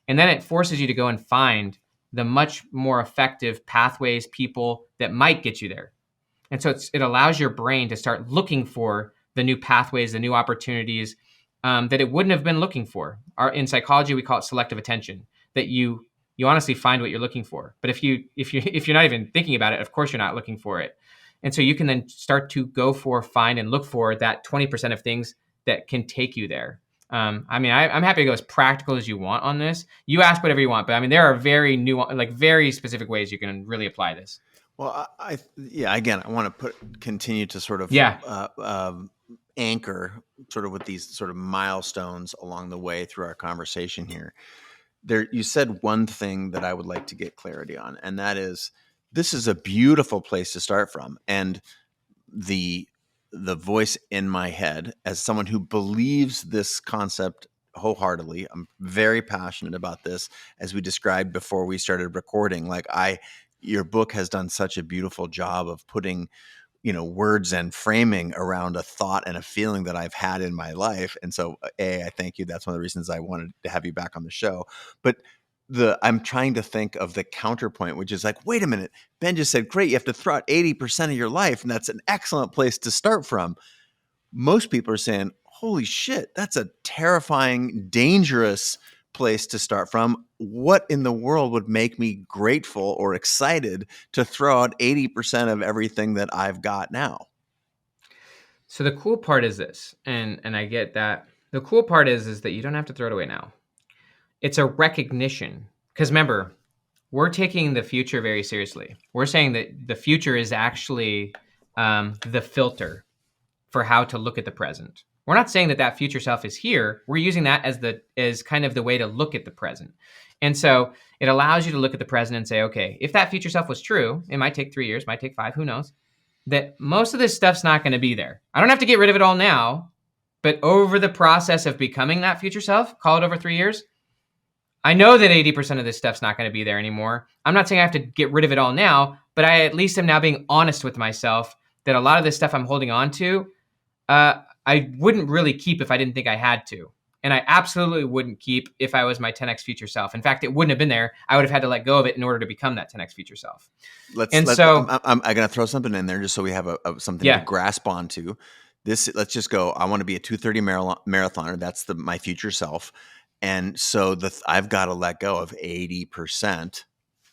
And then it forces you to go and find the much more effective pathways, people that might get you there. And so it allows your brain to start looking for the new pathways, the new opportunities that it wouldn't have been looking for. In psychology, we call it selective attention, that you honestly find what you're looking for. But if you're not even thinking about it, of course you're not looking for it. And so you can then start to find and look for that 20% of things that can take you there. I'm happy to go as practical as you want on this. You ask whatever you want, but I mean, there are very very specific ways you can really apply this. Well, again, I want to continue to sort of anchor sort of with these sort of milestones along the way through our conversation here. You said one thing that I would like to get clarity on, and that is this is a beautiful place to start from. And the voice in my head, as someone who believes this concept wholeheartedly, I'm very passionate about this, as we described before we started recording. Your book has done such a beautiful job of putting, words and framing around a thought and a feeling that I've had in my life. And so, I thank you. That's one of the reasons I wanted to have you back on the show. But I'm trying to think of the counterpoint, which is like, wait a minute, Ben just said, great, you have to throw out 80% of your life, and that's an excellent place to start from. Most people are saying, holy shit, that's a terrifying, dangerous place to start from. What in the world would make me grateful or excited to throw out 80% of everything that I've got now? So the cool part is this, and I get that. The cool part is that you don't have to throw it away now. It's a recognition, because remember, we're taking the future very seriously. We're saying that the future is actually the filter for how to look at the present. We're not saying that that future self is here. We're using that as kind of the way to look at the present. And so it allows you to look at the present and say, okay, if that future self was true, it might take 3 years, might take 5, who knows, that most of this stuff's not going to be there. I don't have to get rid of it all now, but over the process of becoming that future self, call it over 3 years, I know that 80% of this stuff's not going to be there anymore. I'm not saying I have to get rid of it all now, but I at least am now being honest with myself that a lot of this stuff I'm holding on to, I wouldn't really keep if I didn't think I had to. And I absolutely wouldn't keep if I was my 10x future self. In fact, it wouldn't have been there. I would have had to let go of it in order to become that 10x future self. I'm going to throw something in there just so we have something to grasp onto. Let's just go. I want to be a 2:30 marathoner. That's my future self. And so I've got to let go of 80%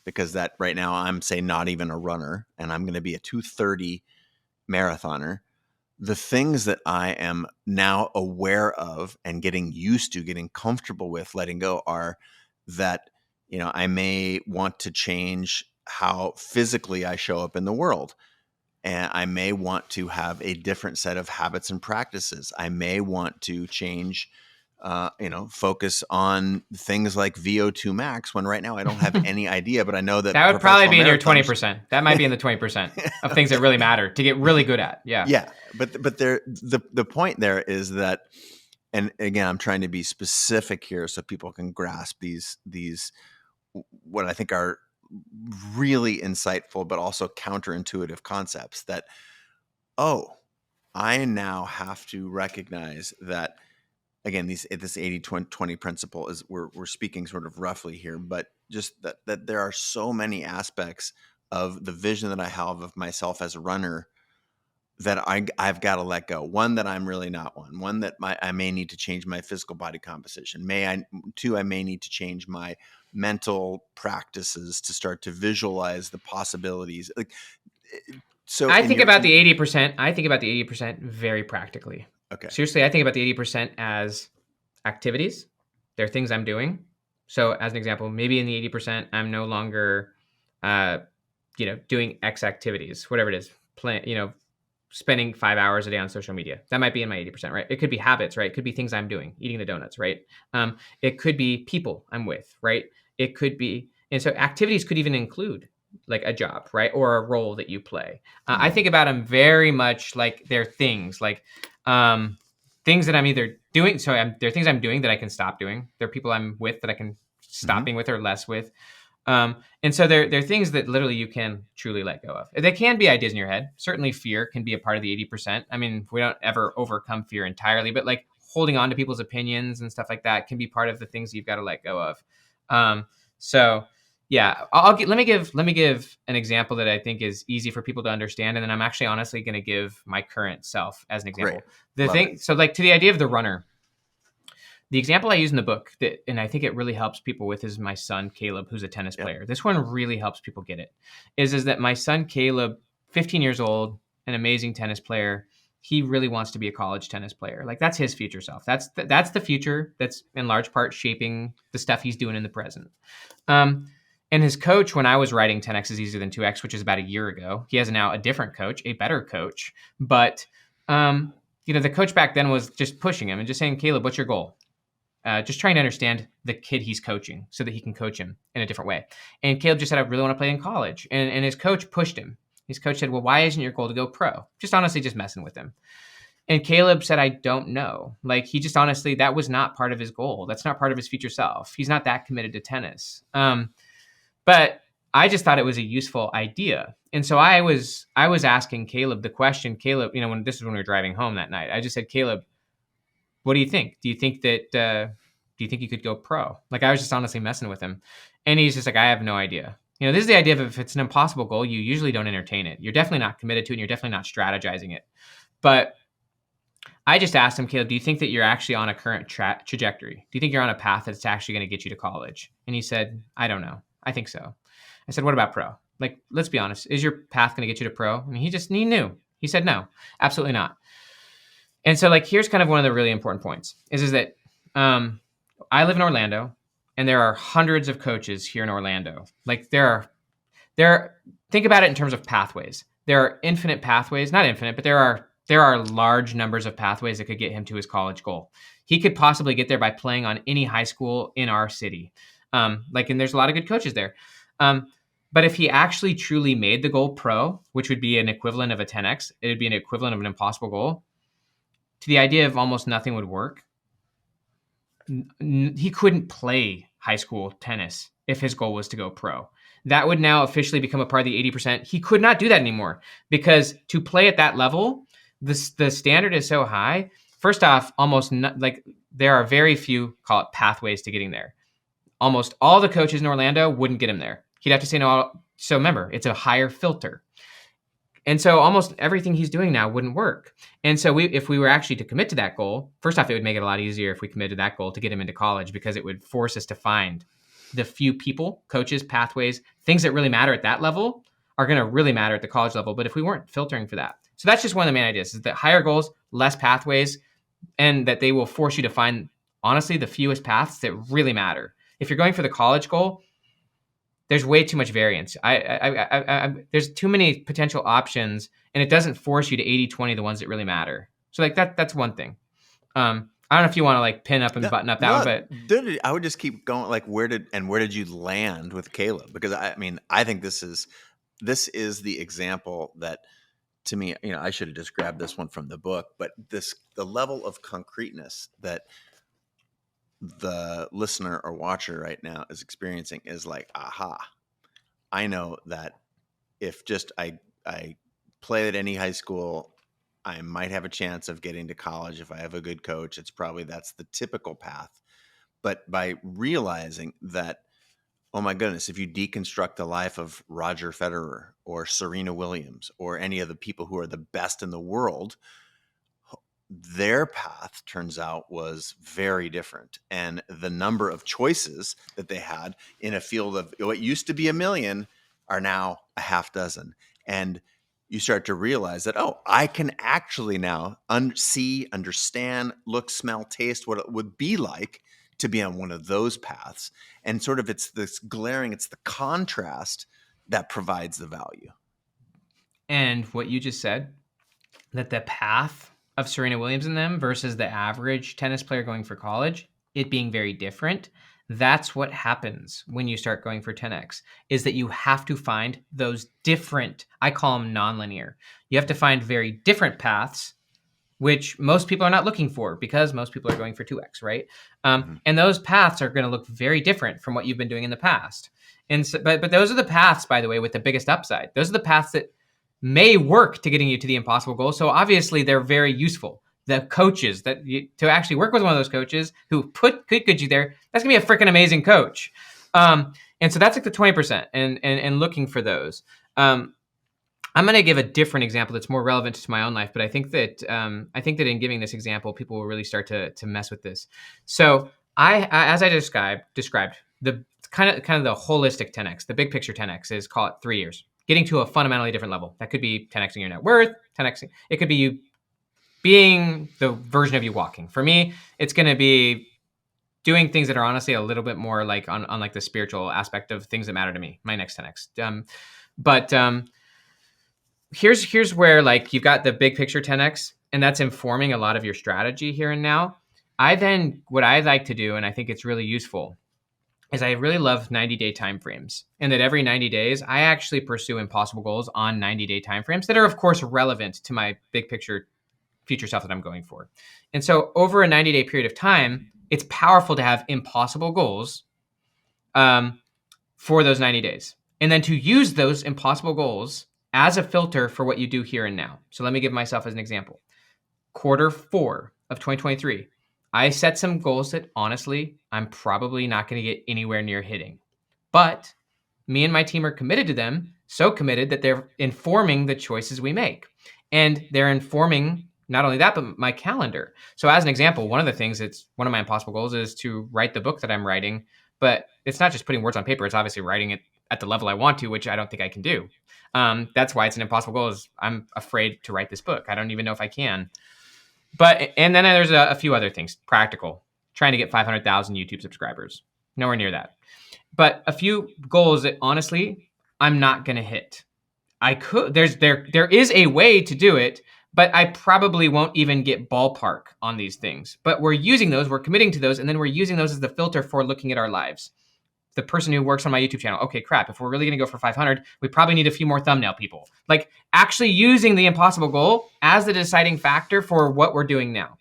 because that right now I'm saying not even a runner, and I'm going to be a 2:30 marathoner. The things that I am now aware of and getting used to, getting comfortable with letting go are that, I may want to change how physically I show up in the world. And I may want to have a different set of habits and practices. I may want to change, focus on things like VO2 max when right now I don't have any idea, but I know that would probably be in your 20%. That might be in the 20% of things that really matter to get really good at. Yeah. Yeah. But the point there is that, and again, I'm trying to be specific here so people can grasp these, what I think are really insightful, but also counterintuitive concepts that, I now have to recognize that, again, this 80-20 principle is we're speaking sort of roughly here, but just that there are so many aspects of the vision that I have of myself as a runner that I've got to let go. One, that I'm really not one. One, that I may need to change my physical body composition. Two, I may need to change my mental practices to start to visualize the possibilities. I think about the 80% very practically. Okay. Seriously, I think about the 80% as activities. They're things I'm doing. So as an example, maybe in the 80%, I'm no longer, doing X activities, whatever it is, spending 5 hours a day on social media. That might be in my 80%, right? It could be habits, right? It could be things I'm doing, eating the donuts, right? It could be people I'm with, right? It could be, and so activities could even include like a job, right? Or a role that you play. I think about them very much like they're things, like things that I'm either doing. So they're things I'm doing that I can stop doing. They're people I'm with that I can stop being with or less with. And so they're things that literally you can truly let go of. They can be ideas in your head. Certainly fear can be a part of the 80%. I mean, we don't ever overcome fear entirely, but like holding on to people's opinions and stuff like that can be part of the things you've got to let go of. So yeah, let me give an example that I think is easy for people to understand. And then I'm actually honestly going to give my current self as an example. Great. So like to the idea of the runner, the example I use in the book and I think it really helps people with is my son, Caleb, who's a tennis player. This one really helps people get it is that my son, Caleb, 15 years old, an amazing tennis player. He really wants to be a college tennis player. Like that's his future self. That's the future that's in large part shaping the stuff he's doing in the present. And his coach, when I was writing 10X is easier than 2X, which is about a year ago, he has now a different coach, a better coach. But, the coach back then was just pushing him and just saying, Caleb, what's your goal? Just trying to understand the kid he's coaching so that he can coach him in a different way. And Caleb just said, I really want to play in college. And his coach pushed him. His coach said, well, why isn't your goal to go pro? Just honestly, just messing with him. And Caleb said, I don't know. Like he just honestly, that was not part of his goal. That's not part of his future self. He's not that committed to tennis. But I just thought it was a useful idea. And so I was asking Caleb the question, Caleb, when we were driving home that night, I just said, Caleb, what do you think? Do you think you could go pro? Like I was just honestly messing with him. And he's just like, I have no idea. This is the idea of if it's an impossible goal, you usually don't entertain it. You're definitely not committed to it and you're definitely not strategizing it. But I just asked him, Caleb, do you think that you're actually on a current trajectory? Do you think you're on a path that's actually going to get you to college? And he said, I don't know. I think so. I said, what about pro? Like, let's be honest. Is your path going to get you to pro? And he knew. He said, no, absolutely not. And so like, here's kind of one of the really important points is that I live in Orlando and there are hundreds of coaches here in Orlando. Like there are, think about it in terms of pathways. There are infinite pathways, not infinite, but there are there are large numbers of pathways that could get him to his college goal. He could possibly get there by playing on any high school in our city. And there's a lot of good coaches there. But if he actually truly made the goal pro, which would be an equivalent of a 10x, it would be an equivalent of an impossible goal, to the idea of almost nothing would work. He couldn't play high school tennis if his goal was to go pro. That would now officially become a part of the 80%. He could not do that anymore because to play at that level, the standard is so high. First off, there are very few, call it pathways to getting there. Almost all the coaches in Orlando wouldn't get him there. He'd have to say no. So remember, it's a higher filter. And so almost everything he's doing now wouldn't work. And so if we were actually to commit to that goal, first off, it would make it a lot easier if we committed to that goal to get him into college, because it would force us to find the few people, coaches, pathways, things that really matter at that level are going to really matter at the college level. But if we weren't filtering for that. So that's just one of the main ideas, is that higher goals, less pathways, and that they will force you to find, honestly, the fewest paths that really matter. If you're going for the college goal, there's way too much variance. There's too many potential options, and it doesn't force you to 80-20 the ones that really matter. So that's one thing. I don't know if you want to pin up and button up that one, but I would just keep going. Where did you land with Caleb? Because I think this is the example that, to me, I should have just grabbed this one from the book, but the level of concreteness that the listener or watcher right now is experiencing is aha, I know that if just I play at any high school, I might have a chance of getting to college. If I have a good coach, that's the typical path. But by realizing that, oh my goodness, if you deconstruct the life of Roger Federer or Serena Williams or any of the people who are the best in the world, their path, turns out, was very different. And the number of choices that they had in a field of what used to be a million are now a half dozen. And you start to realize that, I can actually now see, understand, look, smell, taste what it would be like to be on one of those paths. And sort of it's the contrast that provides the value. And what you just said, that the path of Serena Williams and them versus the average tennis player going for college, it being very different, that's what happens when you start going for 10x, is that you have to find those different, I call them nonlinear. You have to find very different paths, which most people are not looking for because most people are going for 2x, right? And those paths are going to look very different from what you've been doing in the past. And so, but those are the paths, by the way, with the biggest upside. Those are the paths that may work to getting you to the impossible goal. So obviously they're very useful. The coaches to actually work with one of those coaches who could get you there, that's gonna be a freaking amazing coach. And so that's the 20% and looking for those. I'm gonna give a different example that's more relevant to my own life, but I think that in giving this example, people will really start to mess with this. So as I described the kind of the holistic 10x, the big picture 10x is, call it 3 years. Getting to a fundamentally different level. That could be 10xing your net worth, 10xing. It could be you being the version of you walking. For me, it's going to be doing things that are honestly a little bit more on the spiritual aspect of things that matter to me. My next 10x. But here's where you've got the big picture 10x, and that's informing a lot of your strategy here and now. What I like to do, and I think it's really useful, is I really love 90-day timeframes, and that every 90 days, I actually pursue impossible goals on 90-day timeframes that are, of course, relevant to my big picture future stuff that I'm going for. And so over a 90-day period of time, it's powerful to have impossible goals for those 90 days. And then to use those impossible goals as a filter for what you do here and now. So let me give myself as an example. Q4 of 2023, I set some goals that honestly, I'm probably not going to get anywhere near hitting. But me and my team are committed to them, so committed that they're informing the choices we make. And they're informing not only that, but my calendar. So as an example, one of the things one of my impossible goals is to write the book that I'm writing. But it's not just putting words on paper. It's obviously writing it at the level I want to, which I don't think I can do. That's why it's an impossible goal, is I'm afraid to write this book. I don't even know if I can. And then there's a few other things, practical, trying to get 500,000 YouTube subscribers, nowhere near that. But a few goals that honestly, I'm not going to hit. There is a way to do it, but I probably won't even get ballpark on these things. But we're using those, we're committing to those, and then we're using those as the filter for looking at our lives. The person who works on my YouTube channel, okay, crap, if we're really going to go for 500, we probably need a few more thumbnail people. Like actually using the impossible goal as the deciding factor for what we're doing now.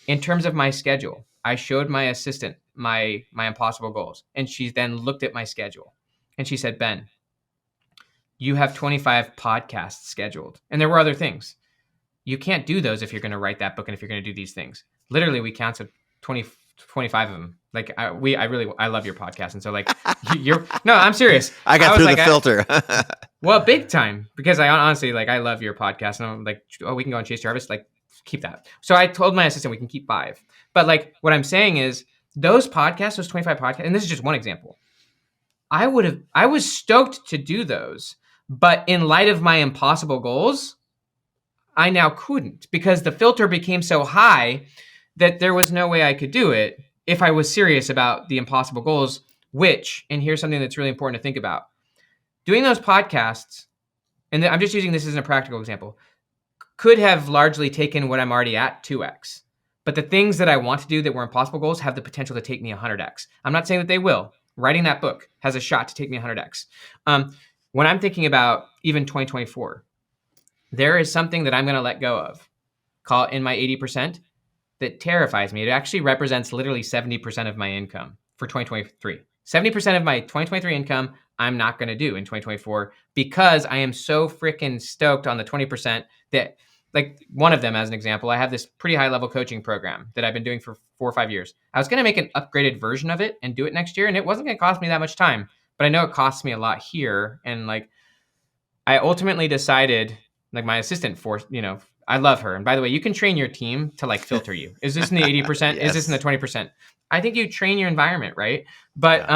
In terms of my schedule, I showed my assistant my impossible goals, and she then looked at my schedule and she said, Ben, you have 25 podcasts scheduled. And there were other things. You can't do those if you're going to write that book and if you're going to do these things. Literally, we counted 25 of them. Like I love your podcast. And so like no, I'm serious. I got through the filter. Well, big time, because I honestly, like, I love your podcast. And I'm like, oh, we can go on Chase Jarvis. Like, keep that. So I told my assistant we can keep 5. But like, what I'm saying is those podcasts, those 25 podcasts, and this is just one example. I was stoked to do those, but in light of my impossible goals, I now couldn't, because the filter became so high that there was no way I could do it if I was serious about the impossible goals, which, and here's something that's really important to think about. Doing those podcasts, and I'm just using this as a practical example, could have largely taken what I'm already at 2x. But the things that I want to do that were impossible goals have the potential to take me 100x. I'm not saying that they will. Writing that book has a shot to take me 100x. When I'm thinking about even 2024, there is something that I'm going to let go of, call it in my 80%, that terrifies me. It actually represents literally 70% of my income for 2023. 70% of my 2023 income I'm not going to do in 2024 because I am so freaking stoked on the 20% that, like, one of them as an example, I have this pretty high level coaching program that I've been doing for 4 or 5 years. I was going to make an upgraded version of it and do it next year, and it wasn't going to cost me that much time, but I know it costs me a lot here. And like, I ultimately decided, like, my assistant forced, I love her. And by the way, you can train your team to like filter you. Is this in the 80%? Yes. Is this in the 20%? I think you train your environment, right? But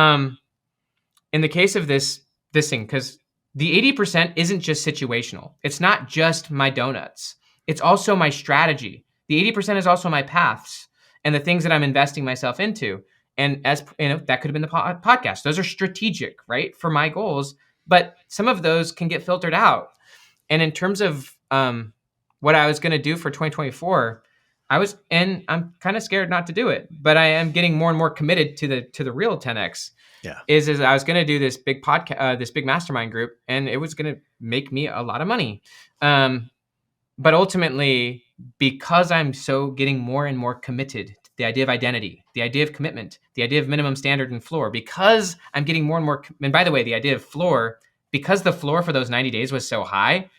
in the case of this thing, because the 80% isn't just situational. It's not just my donuts. It's also my strategy. The 80% is also my paths and the things that I'm investing myself into. And as that could have been the podcast. Those are strategic, right, for my goals. But some of those can get filtered out. And in terms of what I was going to do for 2024, and I'm kind of scared not to do it, but I am getting more and more committed to the real 10x. Yeah. Is I was going to do this big podcast, this big mastermind group, and it was going to make me a lot of money. But ultimately, because I'm so getting more and more committed to the idea of identity, the idea of commitment, the idea of minimum standard and floor, because I'm getting more and more, and by the way, the idea of floor, because the floor for those 90 days was so high,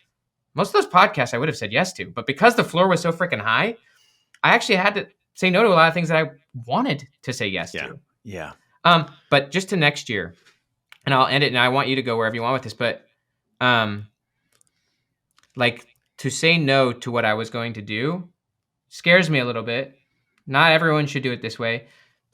most of those podcasts I would have said yes to, but because the floor was so freaking high, I actually had to say no to a lot of things that I wanted to say yes to. Yeah. But just to next year, and I'll end it, and I want you to go wherever you want with this, but like, to say no to what I was going to do scares me a little bit. Not everyone should do it this way.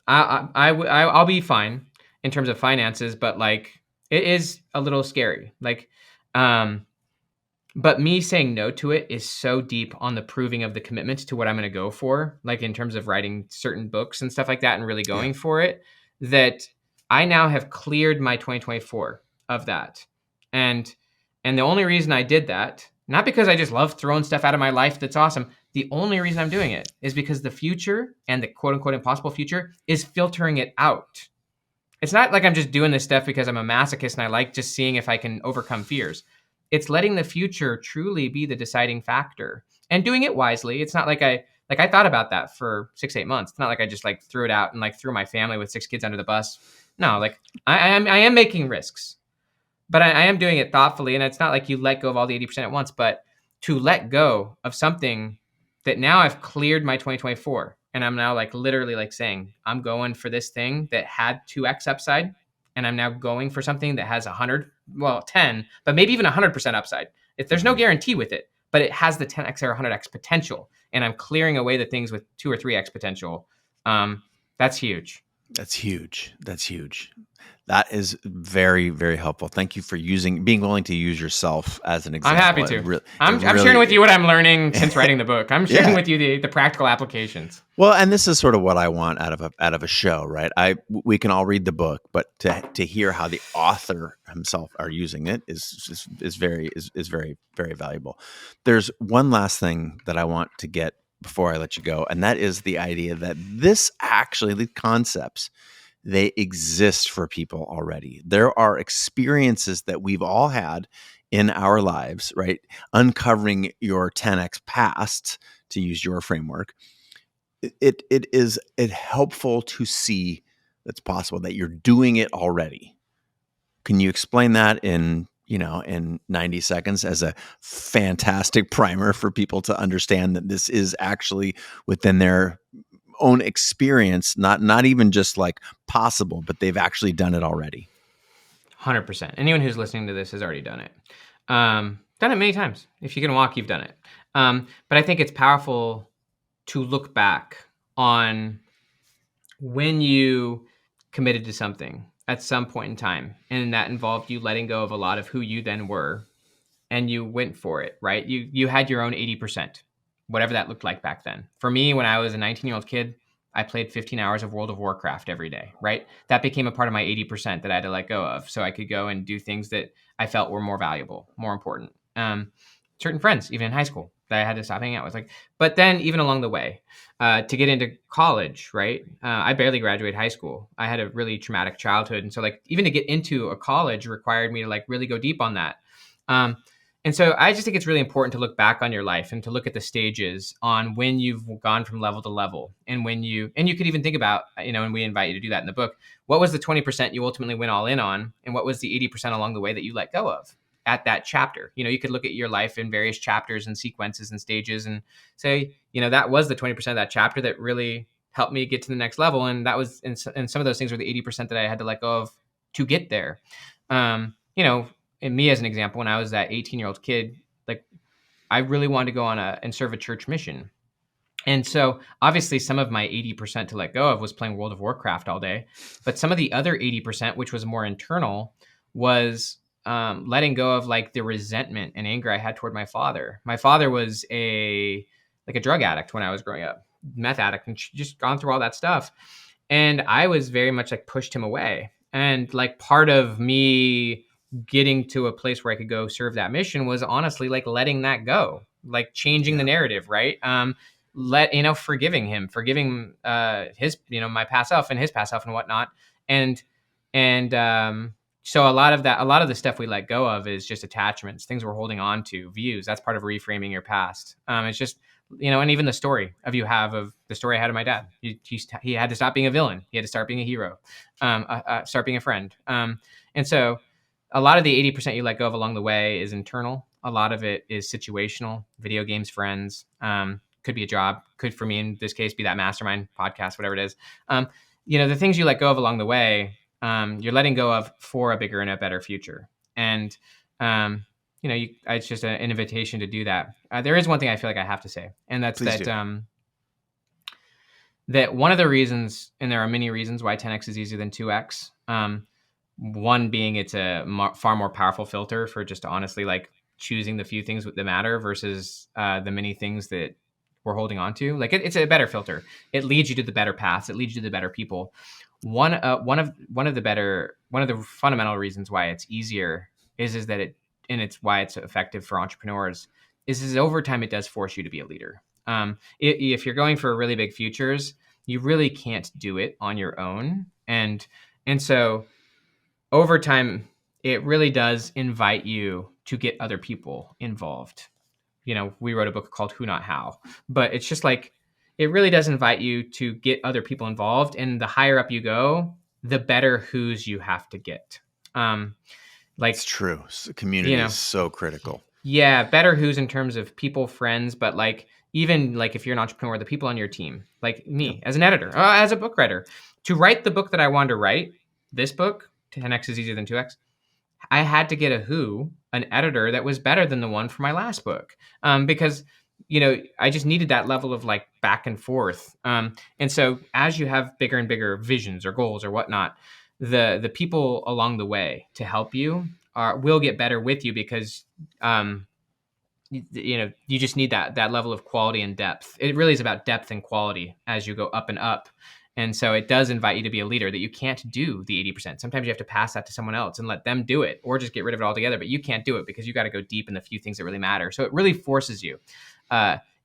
I'll be fine in terms of finances, but like, it is a little scary. Like, but me saying no to it is so deep on the proving of the commitment to what I'm going to go for, like in terms of writing certain books and stuff like that and really going for it, that I now have cleared my 2024 of that. And the only reason I did that, not because I just love throwing stuff out of my life that's awesome. The only reason I'm doing it is because the future and the quote unquote impossible future is filtering it out. It's not like I'm just doing this stuff because I'm a masochist and I like just seeing if I can overcome fears. It's letting the future truly be the deciding factor and doing it wisely. It's not like I thought about that for 6-8 months. It's not like I just like threw it out and like threw my family with 6 kids under the bus. No, like I am making risks, but I am doing it thoughtfully. And it's not like you let go of all the 80% at once, but to let go of something that now I've cleared my 2024. And I'm now like literally like saying, I'm going for this thing that had 2x upside. And I'm now going for something that has 10, but maybe even 100% upside. If there's no guarantee with it, but it has the 10x or 100x potential. And I'm clearing away the things with 2 or 3x potential. That's huge. That's huge. That's huge. That is very, very helpful. Thank you for being willing to use yourself as an I'm happy example. to. It I'm sharing with really, you what I'm learning since writing the book. I'm sharing yeah. with you the practical applications. Well, and this is sort of what I want out of a show, right? We can all read the book, but to hear how the author himself are using it is very, very valuable. There's one last thing that I want to get before I let you go, and that is the idea that the concepts, they exist for people already. There are experiences that we've all had in our lives, right? Uncovering your 10x past, to use your framework, it helpful to see that's possible, that you're doing it already. Can you explain that in 90 seconds as a fantastic primer for people to understand that this is actually within their own experience, not even just like possible, but they've actually done it already? 100%. Anyone who's listening to this has already done it. Done it many times. If you can walk, you've done it. But I think it's powerful to look back on when you committed to something at some point in time, and that involved you letting go of a lot of who you then were, and you went for it, right? You had your own 80%, whatever that looked like back then. For me, when I was a 19-year-old kid, I played 15 hours of World of Warcraft every day, right? That became a part of my 80% that I had to let go of, so I could go and do things that I felt were more valuable, more important. Certain friends, even in high school, that I had to stop hanging out with. But then even along the way, to get into college, right? I barely graduated high school. I had a really traumatic childhood, and so even to get into a college required me to really go deep on that. And so I just think it's really important to look back on your life and to look at the stages on when you've gone from level to level, and you could even think about, and we invite you to do that in the book. What was the 20% you ultimately went all in on, and what was the 80% along the way that you let go of at that chapter? You could look at your life in various chapters and sequences and stages and say, that was the 20% of that chapter that really helped me get to the next level. And that was, and some of those things were the 80% that I had to let go of to get there. And me as an example, when I was that 18-year-old kid, I really wanted to go on and serve a church mission. And so obviously some of my 80% to let go of was playing World of Warcraft all day. But some of the other 80%, which was more internal, was letting go of the resentment and anger I had toward my father. My father was a drug addict when I was growing up, meth addict, and just gone through all that stuff. And I was very much pushed him away. And part of me getting to a place where I could go serve that mission was honestly letting that go, changing the narrative, right? Forgiving him, forgiving his, my past self and his past self and whatnot. And so a lot of the stuff we let go of is just attachments, things we're holding on to, views. That's part of reframing your past. It's just, and even the story of the story I had of my dad. He had to stop being a villain. He had to start being a hero, start being a friend. And so a lot of the 80% you let go of along the way is internal. A lot of it is situational, video games, friends, could be a job, could, for me in this case, be that mastermind podcast, whatever it is. The things you let go of along the way, you're letting go of for a bigger and a better future. And, it's just an invitation to do that. There is one thing I feel like I have to say, and that's Please that one of the reasons, and there are many reasons why 10x is easier than 2x. One being it's a far more powerful filter for just honestly choosing the few things that matter versus the many things that we're holding on to. It's a better filter. It leads you to the better paths. It leads you to the better people. One of the fundamental reasons why it's easier is that it's why it's effective for entrepreneurs is over time it does force you to be a leader. If you're going for really big futures, you really can't do it on your own, and so over time, it really does invite you to get other people involved. We wrote a book called Who Not How, but it's just it really does invite you to get other people involved. And the higher up you go, the better who's you have to get. It's true. Community is so critical. Yeah, better who's in terms of people, friends, but even if you're an entrepreneur, the people on your team, me as an editor, as a book writer, to write the book that I wanted to write, this book, 10x is easier than 2x, I had to get an editor that was better than the one for my last book. Because I just needed that level of like back and forth. And so as you have bigger and bigger visions or goals or whatnot, the people along the way to help you will get better with you, because you just need that level of quality and depth. It really is about depth and quality as you go up and up. And so it does invite you to be a leader, that you can't do the 80%. Sometimes you have to pass that to someone else and let them do it, or just get rid of it altogether. But you can't do it because you got to go deep in the few things that really matter. So it really forces you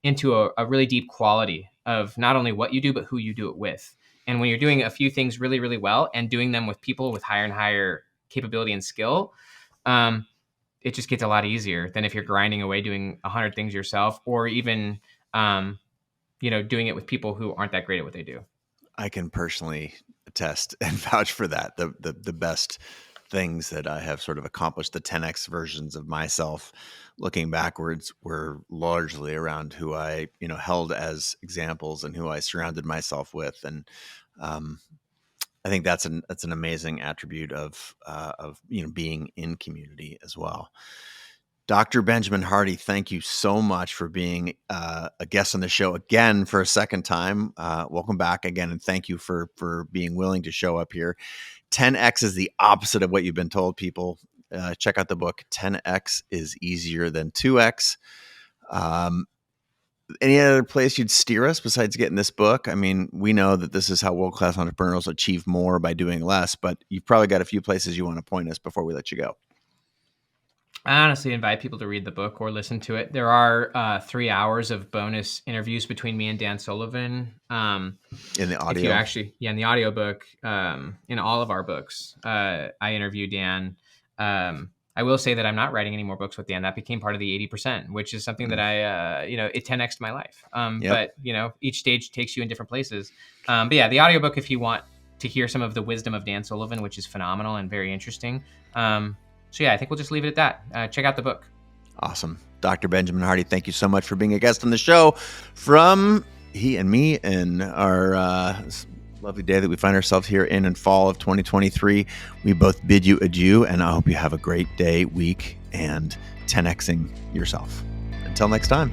into a really deep quality of not only what you do, but who you do it with. And when you're doing a few things really, really well and doing them with people with higher and higher capability and skill, it just gets a lot easier than if you're grinding away doing 100 things yourself, or even, doing it with people who aren't that great at what they do. I can personally attest and vouch for that. The best things that I have sort of accomplished, the 10x versions of myself, looking backwards, were largely around who I, held as examples and who I surrounded myself with. And I think that's an amazing attribute of being in community as well. Dr. Benjamin Hardy, thank you so much for being a guest on the show again for a second time. Welcome back again, and thank you for being willing to show up here. 10x is the opposite of what you've been told, people. Check out the book, 10x is easier than 2x. Any other place you'd steer us besides getting this book? I mean, we know that this is how world-class entrepreneurs achieve more by doing less, but you've probably got a few places you want to point us before we let you go. I honestly invite people to read the book or listen to it. There are 3 hours of bonus interviews between me and Dan Sullivan. In the audio? In the audiobook, in all of our books, I interview Dan. I will say that I'm not writing any more books with Dan. That became part of the 80%, which is something that it 10x'd my life. But, each stage takes you in different places. But yeah, the audiobook, if you want to hear some of the wisdom of Dan Sullivan, which is phenomenal and very interesting. So yeah, I think we'll just leave it at that. Check out the book. Awesome. Dr. Benjamin Hardy, thank you so much for being a guest on the show. From he and me and our lovely day that we find ourselves here in fall of 2023, we both bid you adieu, and I hope you have a great day, week, and 10xing yourself. Until next time.